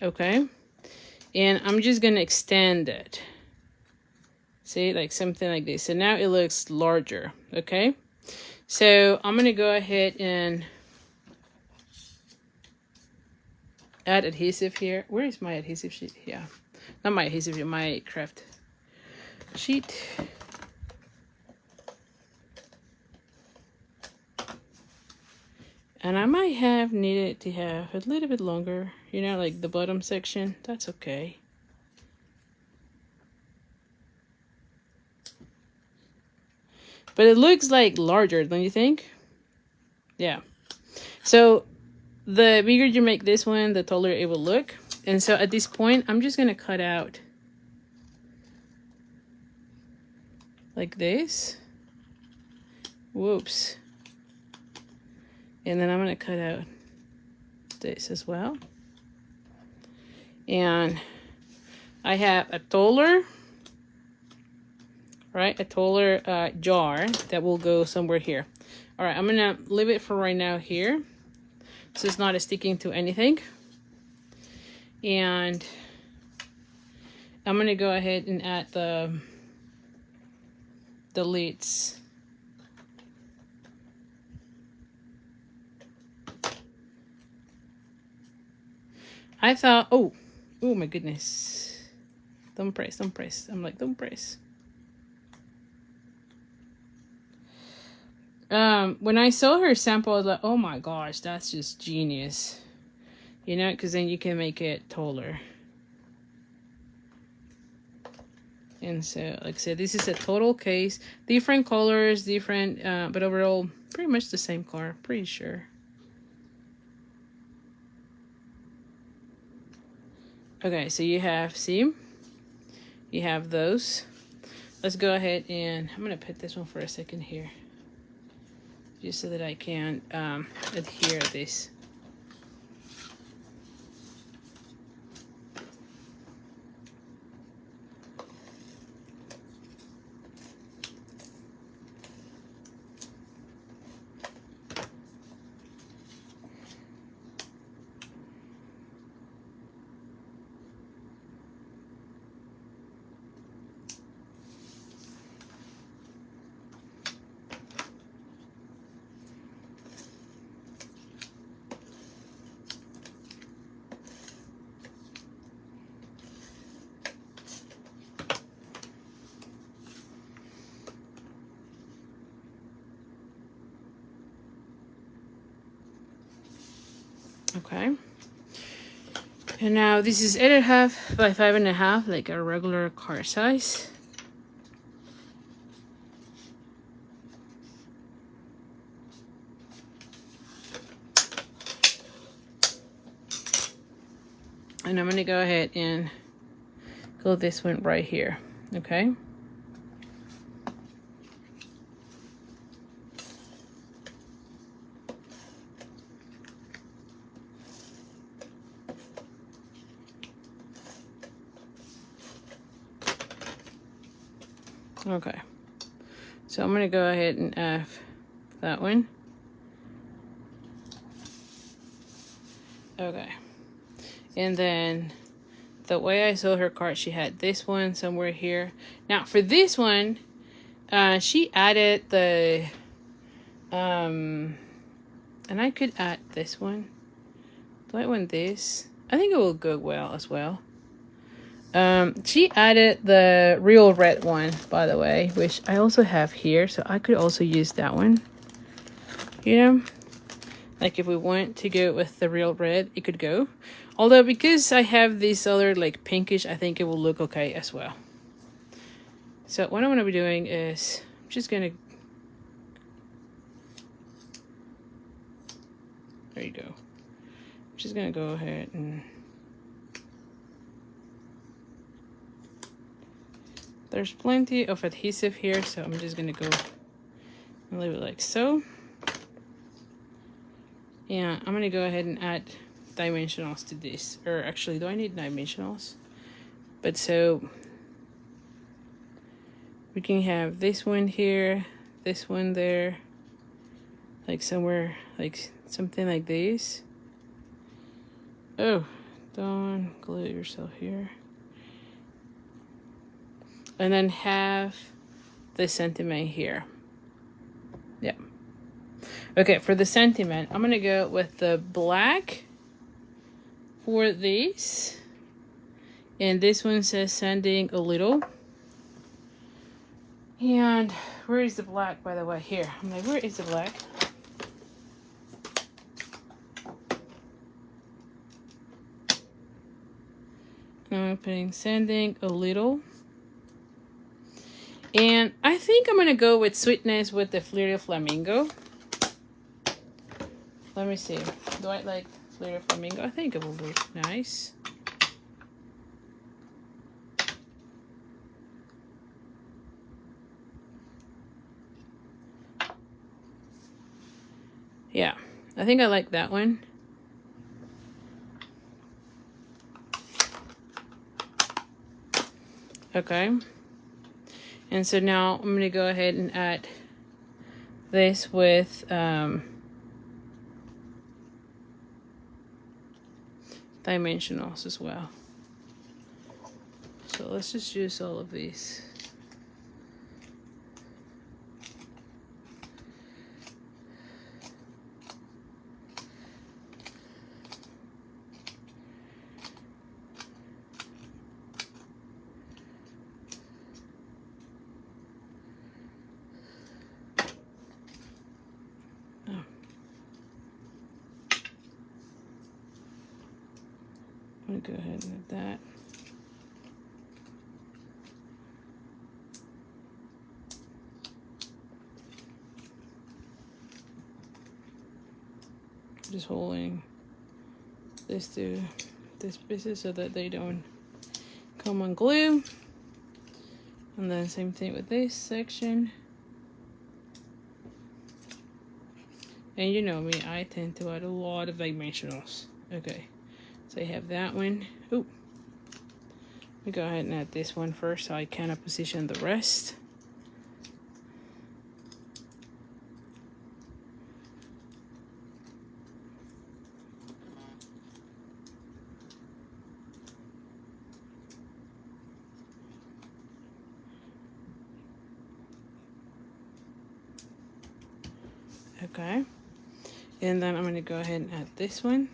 Speaker 1: Okay, and I'm just gonna extend it. See, like something like this. So now it looks larger. Okay. So I'm going to go ahead and add adhesive here. Where is my adhesive sheet? Yeah, not my adhesive sheet, my craft sheet. And I might have needed to have a little bit longer, you know, like the bottom section. That's okay. But it looks like larger, don't you think? Yeah. So the bigger you make this one, the taller it will look. And so at this point, I'm just going to cut out like this. Whoops. And then I'm going to cut out this as well. And I have a taller, right? A taller jar that will go somewhere here. All right, I'm going to leave it for right now here, so it's not sticking to anything. And I'm going to go ahead and add the lids. I thought, oh my goodness. Don't press. I'm like, don't press. When I saw her sample, I was like, oh my gosh, that's just genius. You know, because then you can make it taller. And so, like I said, this is a total case. Different colors, different, but overall, pretty much the same color, pretty sure. Okay, so you have, see, you have those. Let's go ahead and I'm gonna put this one for a second here, just so that I can adhere this. Okay. And now this is 8.5 by 5.5, like a regular card size. And I'm gonna go ahead and glue this one right here, okay? Okay, so I'm gonna go ahead and F that one. Okay, and then the way I saw her card, she had this one somewhere here. Now for this one, she added the, and I could add this one. Do I want this? I think it will go well as well. She added the real red one, by the way, which I also have here, so I could also use that one. You know, like if we want to go with the real red, it could go. Although because I have this other like pinkish, I think it will look okay as well. So what I'm gonna be doing is I'm just gonna, there you go. I'm just gonna go ahead and there's plenty of adhesive here, so I'm just gonna go and leave it like so. Yeah, I'm gonna go ahead and add dimensionals to this. Or actually, do I need dimensionals? But so we can have this one here, this one there, like somewhere, like something like this. Oh, don't glue yourself here. And then have the sentiment here. Yeah. Okay, for the sentiment, I'm gonna go with the black for these. And this one says sending a little. And where is the black, by the way? Here. I'm like, where is the black? I'm putting sending a little. And I think I'm gonna go with sweetness with the Flirty Flamingo. Let me see. Do I like Flirty Flamingo? I think it will look nice. Yeah, I think I like that one. Okay. And so now I'm gonna go ahead and add this with dimensionals as well. So let's just use all of these. I'm gonna go ahead and add that. Just holding this these pieces so that they don't come unglued. And then same thing with this section. And you know me, I tend to add a lot of dimensionals. Okay, so I have that one. Ooh. Let me go ahead and add this one first so I kind of position the rest. Okay, and then I'm going to go ahead and add this one.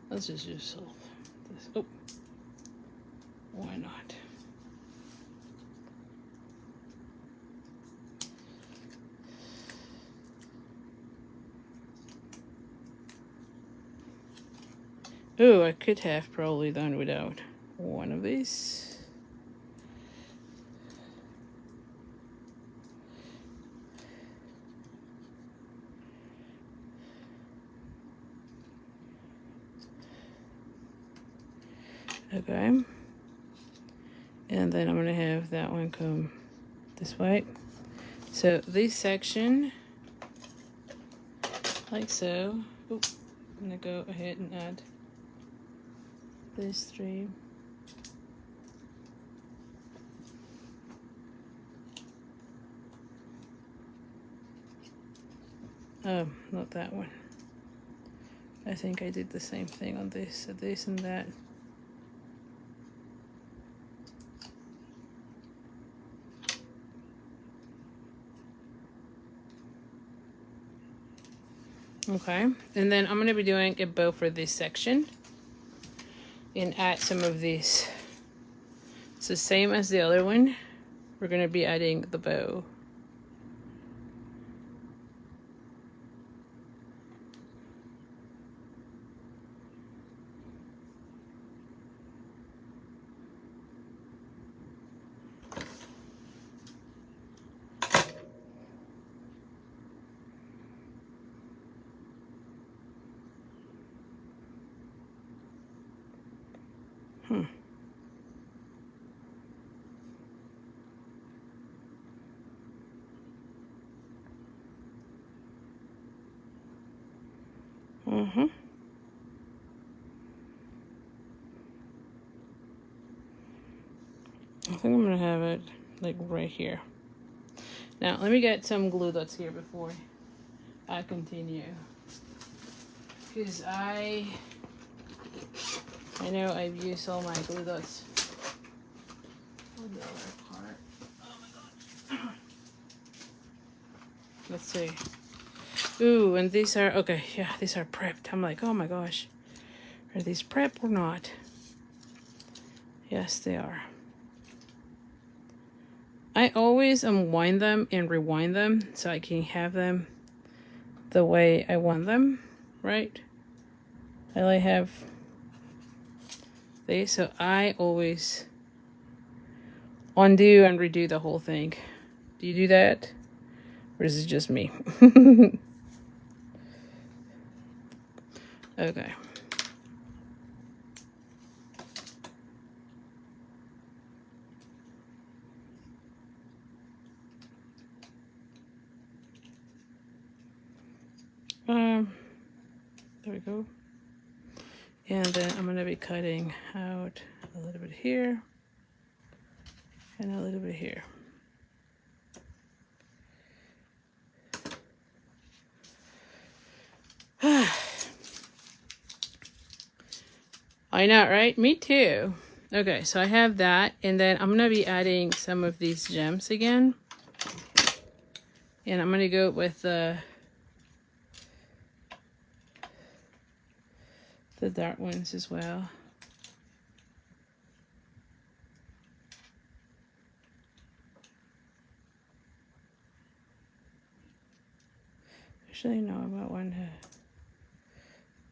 Speaker 1: Let's just use solve this. Oh, why not? Oh, I could have probably done without one of these. Okay. And then I'm going to have that one come this way. So this section, like so. Oop, I'm going to go ahead and add these three. Oh, not that one. I think I did the same thing on this, so this and that. Okay, and then I'm going to be doing a bow for this section and add some of these. So same as the other one, we're going to be adding the bow. I think I'm gonna have it like right here. Now let me get some glue dots here before I continue, because I know I've used all my glue dots for the other part. Oh my god. Let's see. Ooh, and these are okay. Yeah, these are prepped. I'm like, oh my gosh, are these prepped or not? Yes, they are. I always unwind them and rewind them so I can have them the way I want them, right? I like have these, so I always undo and redo the whole thing. Do you do that? Or is it just me? Okay. There we go. And then I'm gonna be cutting out a little bit here and a little bit here. I know, right? Me too. Okay, so I have that, and then I'm gonna be adding some of these gems again. And I'm gonna go with the dark ones as well. Actually, no, about one to...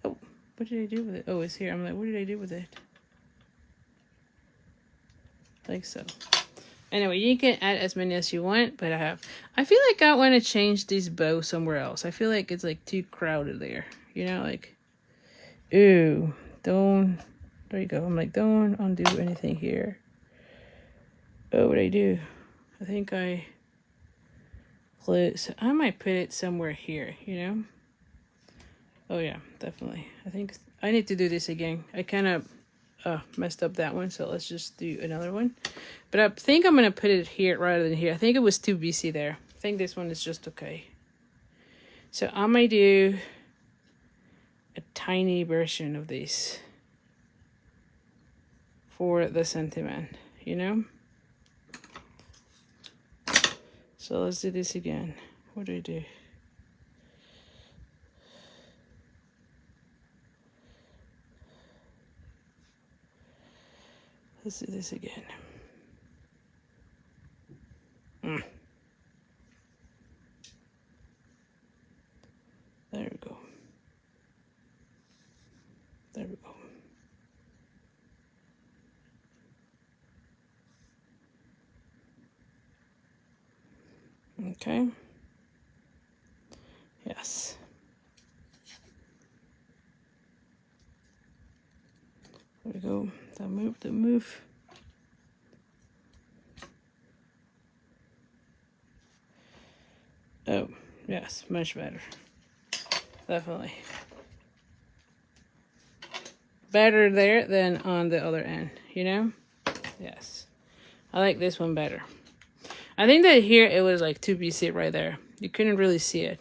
Speaker 1: Oh, what did I do with it? Oh, it's here. I'm like, what did I do with it? like so. Anyway, you can add as many as you want, but I feel like I want to change this bow somewhere else. I feel like it's like too crowded there, you know, like, ooh, don't, there you go. I'm like, don't undo anything here. Oh, what I do? I think I close. I might put it somewhere here, you know? Oh yeah, definitely. I think I need to do this again. I kind of messed up that one, so let's just do another one. But I think I'm gonna put it here rather than here. I think it was too busy there. I think this one is just okay. So I might do a tiny version of this for the sentiment, you know? So let's do this again. What do I do? Let's do this again. There we go. There we go. Okay. Yes. There we go. The move. Oh, yes, much better. Definitely. Better there than on the other end, you know? Yes. I like this one better. I think that here it was like too busy right there. You couldn't really see it.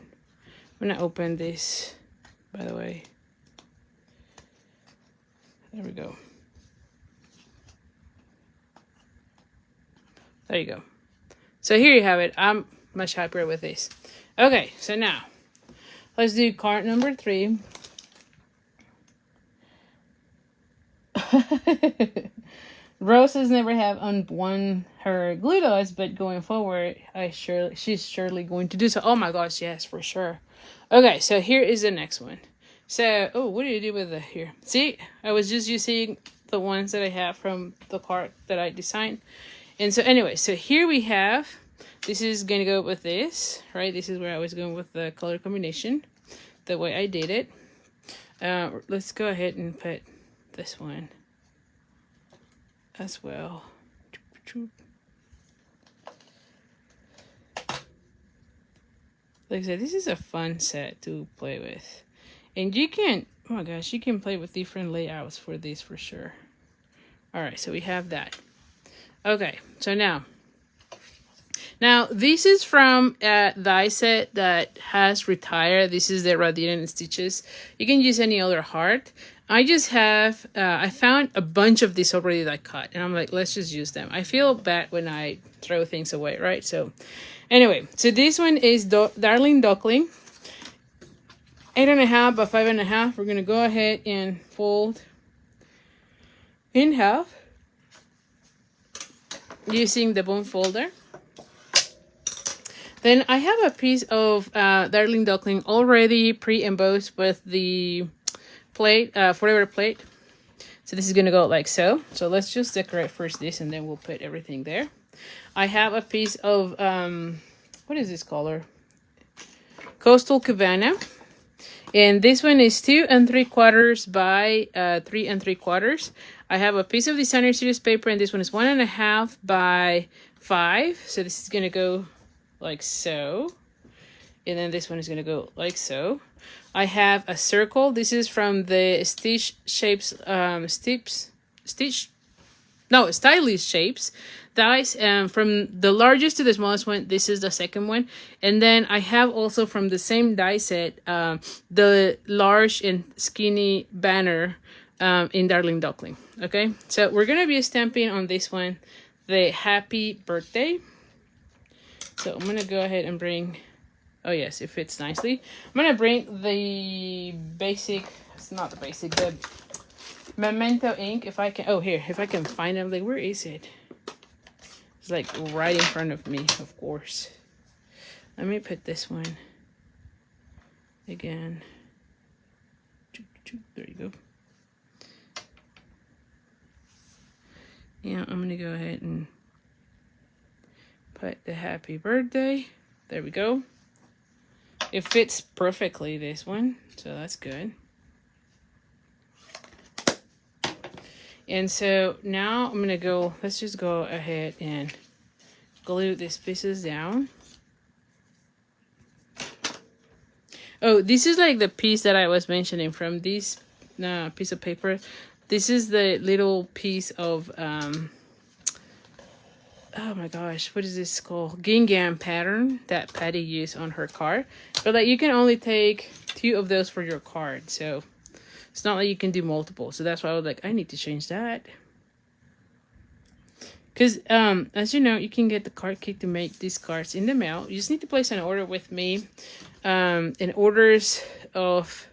Speaker 1: I'm gonna open this, by the way. There we go. There you go. So here you have it. I'm much happier with this. Okay, so now let's do card number 3. Roses never have unwon her glue dots, but going forward, she's surely going to do so. Oh my gosh, yes, for sure. Okay, so here is the next one. So, oh, what do you do with the here? See, I was just using the ones that I have from the card that I designed. And so anyway, so here we have, this is going to go with this, right? This is where I was going with the color combination, the way I did it. Let's go ahead and put this one as well. Like I said, this is a fun set to play with. And you can, oh my gosh, you can play with different layouts for this for sure. All right, so we have that. Okay, so now this is from a die set that has retired. This is the Radiant Stitches. You can use any other heart. I just have, I found a bunch of these already that I cut. And I'm like, let's just use them. I feel bad when I throw things away, right? So anyway, so this one is Darling Duckling. 8.5 by 5.5. We're going to go ahead and fold in half using the bone folder. Then I have a piece of Darling Duckling already pre-embossed with the plate, forever plate. So this is going to go like so. So let's just decorate first this and then we'll put everything there. I have a piece of, what is this color? Coastal Cabana. And this one is 2 3/4 by 3 3/4. I have a piece of designer series paper and this one is 1.5 by 5. So this is going to go like so. And then this one is going to go like so. I have a circle. This is from the Stylish Shapes dies. From the largest to the smallest one, this is the second one. And then I have also from the same die set, the large and skinny banner in Darling Duckling. Okay, so we're going to be stamping on this one the happy birthday. So I'm going to go ahead and bring, oh yes, it fits nicely. I'm going to bring the basic, it's not the basic, the Memento ink, if I can, oh here, if I can find it. Like, where is it? It's like right in front of me, of course. Let me put this one again. There you go. Yeah, I'm gonna go ahead and put the happy birthday. There we go. It fits perfectly, this one, so that's good. And so now I'm gonna go, let's just go ahead and glue these pieces down. Oh, this is like the piece that I was mentioning from this piece of paper. This is the little piece of, oh my gosh, what is this called? Gingham pattern that Patty used on her card. But like you can only take 2 of those for your card. So it's not like you can do multiple. So that's why I was like, I need to change that. Because as you know, you can get the card kit to make these cards in the mail. You just need to place an order with me. In orders of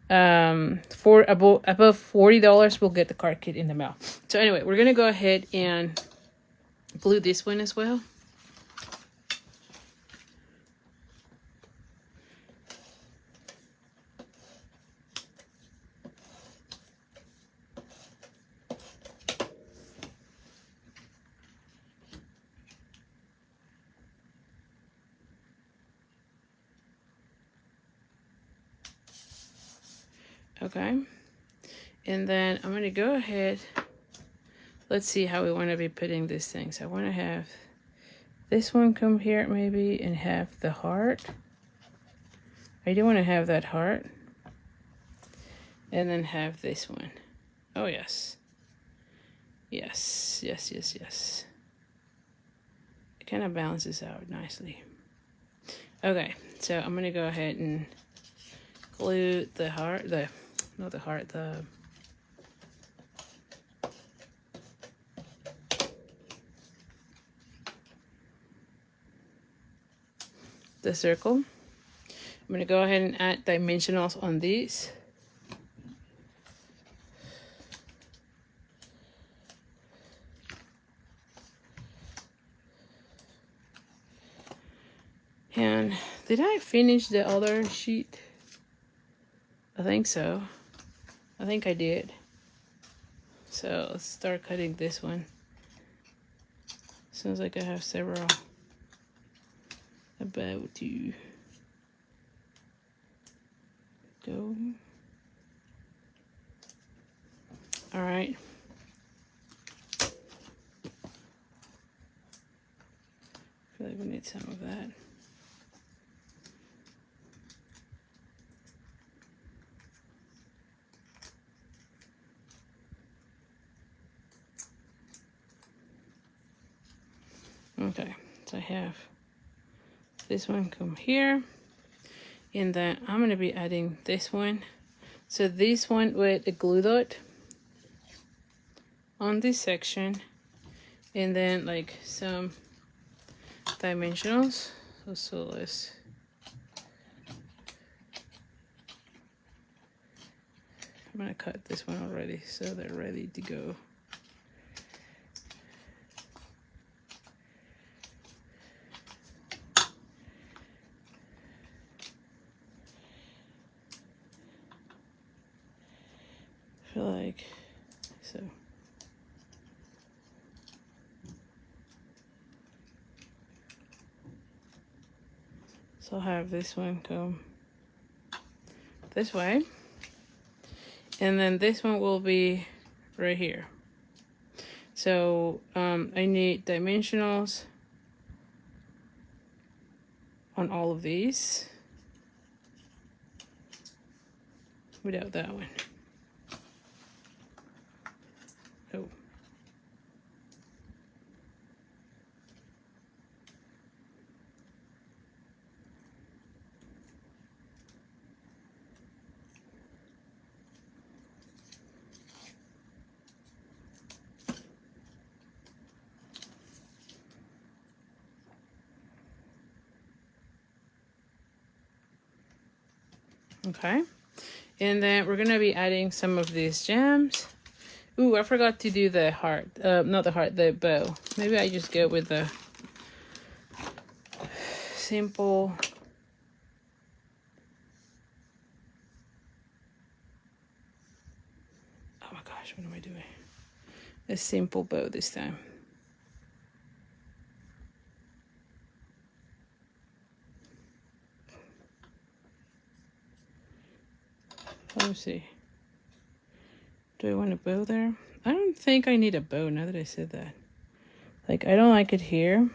Speaker 1: for above $40 we'll get the card kit in the mail. So anyway, we're gonna go ahead and glue this one as well. Okay, and then I'm gonna go ahead, let's see how we want to be putting these things. I want to have this one come here maybe and have the heart. I do want to have that heart. And then have this one. Oh, yes. Yes, yes, yes, yes. It kind of balances out nicely. Okay, so I'm going to go ahead and glue the heart, not the heart, the circle. I'm going to go ahead and add dimensionals on these. And did I finish the other sheet? I think so. I think I did. So let's start cutting this one. Sounds like I have several about to go. All right. I feel like we need some of that. Okay, so I have this one come here, and then I'm going to be adding this one. So this one with a glue dot on this section, and then like some dimensionals. So let's, I'm going to cut this one already so they're ready to go. I feel like so. So I'll have this one come this way, and then this one will be right here. So I need dimensionals on all of these without that one. Oh. Okay, and then we're gonna be adding some of these gems. Ooh, I forgot to do the heart. Not the heart, the bow. Maybe I just go with the simple. Oh my gosh, what am I doing? a simple bow this time. Let me see. Do I want a bow there? I don't think I need a bow now that I said that. Like, I don't like it here.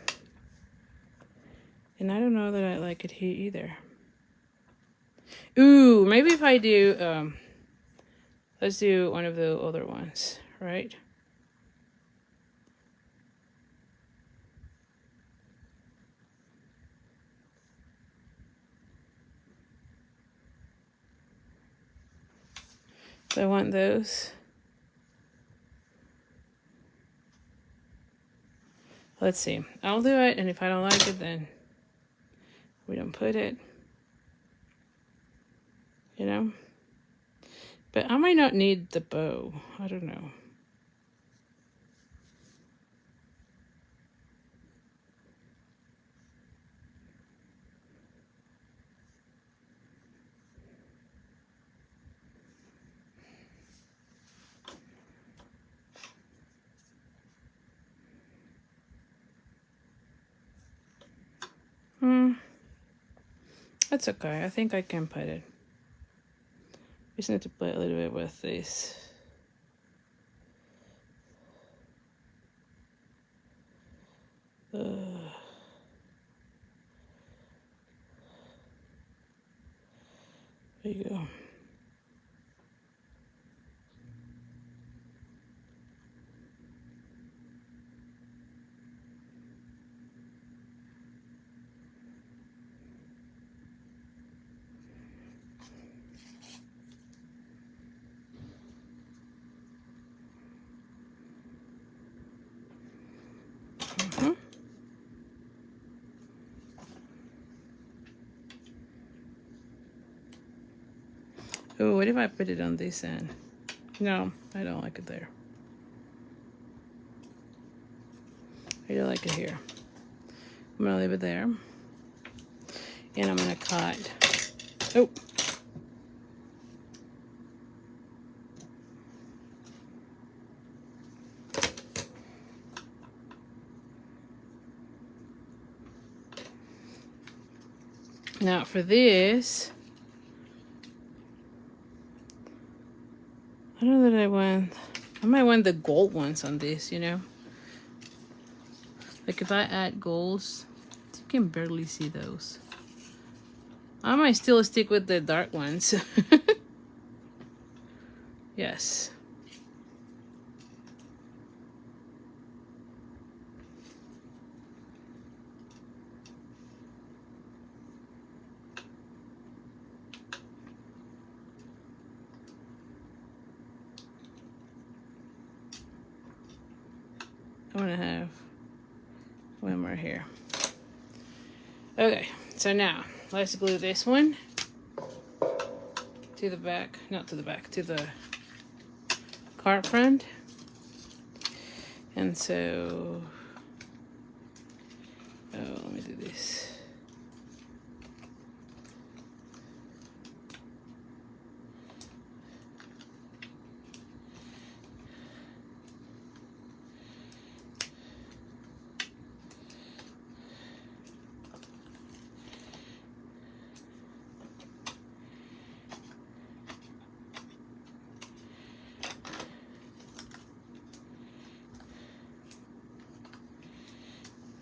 Speaker 1: And I don't know that I like it here either. Ooh, maybe if I do, let's do one of the other ones, right? So I want those. Let's see. I'll do it, and if I don't like it, then we don't put it. You know? But I might not need the bow. I don't know. That's okay. I think I can put it. Just need to play a little bit with this. There you go. Oh, what if I put it on this end? No, I don't like it there. I don't like it here. I'm gonna leave it there. And I'm gonna cut. Oh. Now for this, I don't know that I might want the gold ones on this, you know? Like if I add golds, you can barely see those. I might still stick with the dark ones. Yes. I want to have one more here. Okay, so now let's glue this one to the back, not to the back, to the card front. And so, let me do this.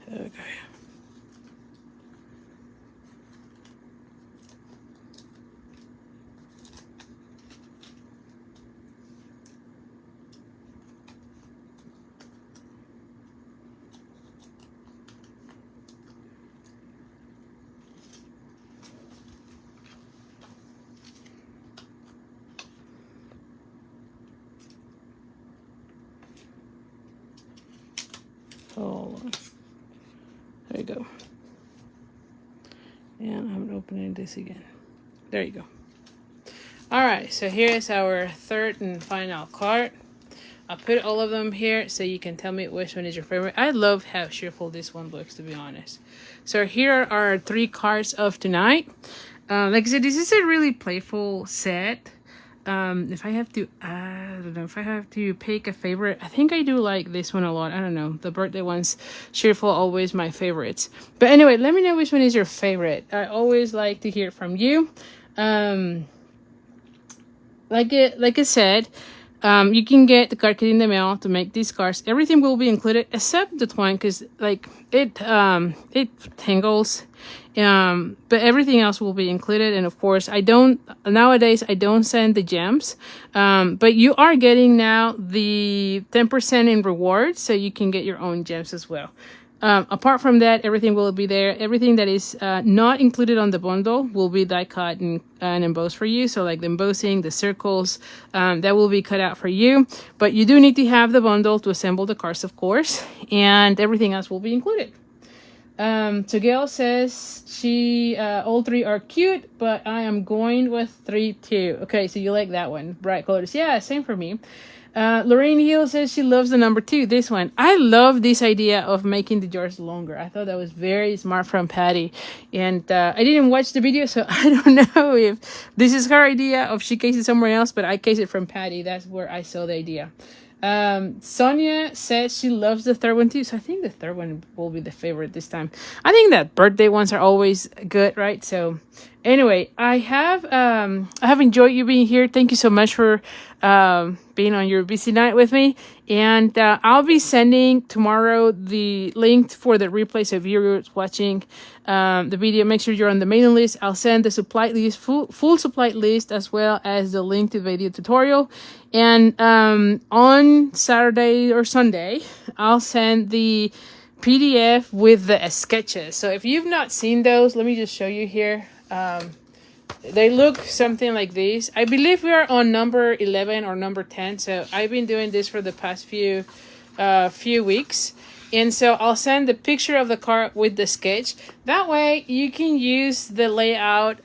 Speaker 1: Okay. Hold on. There you go. And I'm opening this again. There you go. Alright, so here's our third and final card. I'll put all of them here so you can tell me which one is your favorite. I love how cheerful this one looks, to be honest. So here are our 3 cards of tonight. Like I said, this is a really playful set. if I have to, I don't know, if I have to pick a favorite, I think I do like this one a lot. I don't know, the birthday ones, cheerful, always my favorites. But anyway, let me know which one is your favorite. I always like to hear from you. Like I said, you can get the card kit in the mail to make these cards. Everything will be included except the twine, because like it tangles. But everything else will be included. And of course, nowadays I don't send the gems. But you are getting now the 10% in rewards, so you can get your own gems as well. Apart from that, everything will be there. Everything that is not included on the bundle will be die cut and embossed for you. So like the embossing, the circles, that will be cut out for you. But you do need to have the bundle to assemble the cards, of course. And everything else will be included. So Gail says all three are cute, but I am going with 3 too. Okay, so you like that one. Bright colors. Yeah, same for me. Lorraine Hill says she loves the number 2. This one. I love this idea of making the jars longer. I thought that was very smart from Patty. And I didn't watch the video, so I don't know if this is her idea or if she cased it somewhere else, but I cased it from Patty. That's where I saw the idea. Sonia says she loves the third one too, so I think the third one will be the favorite this time. I think that birthday ones are always good, right? So anyway, I have enjoyed you being here. Thank you so much for being on your busy night with me, and I'll be sending tomorrow the link for the replay. So if you're watching the video, make sure you're on the mailing list. I'll send the supply list, full supply list, as well as the link to the video tutorial. And on Saturday or Sunday, I'll send the PDF with the sketches. So if you've not seen those, let me just show you here. They look something like this. I believe we are on number 11 or number 10. So I've been doing this for the past few weeks. And so I'll send the picture of the card with the sketch. That way you can use the layout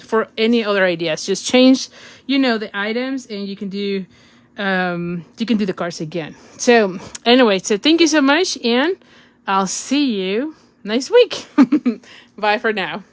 Speaker 1: for any other ideas. Just change, the items, and you can do the cards again. So anyway, so thank you so much, and I'll see you next week. Bye for now.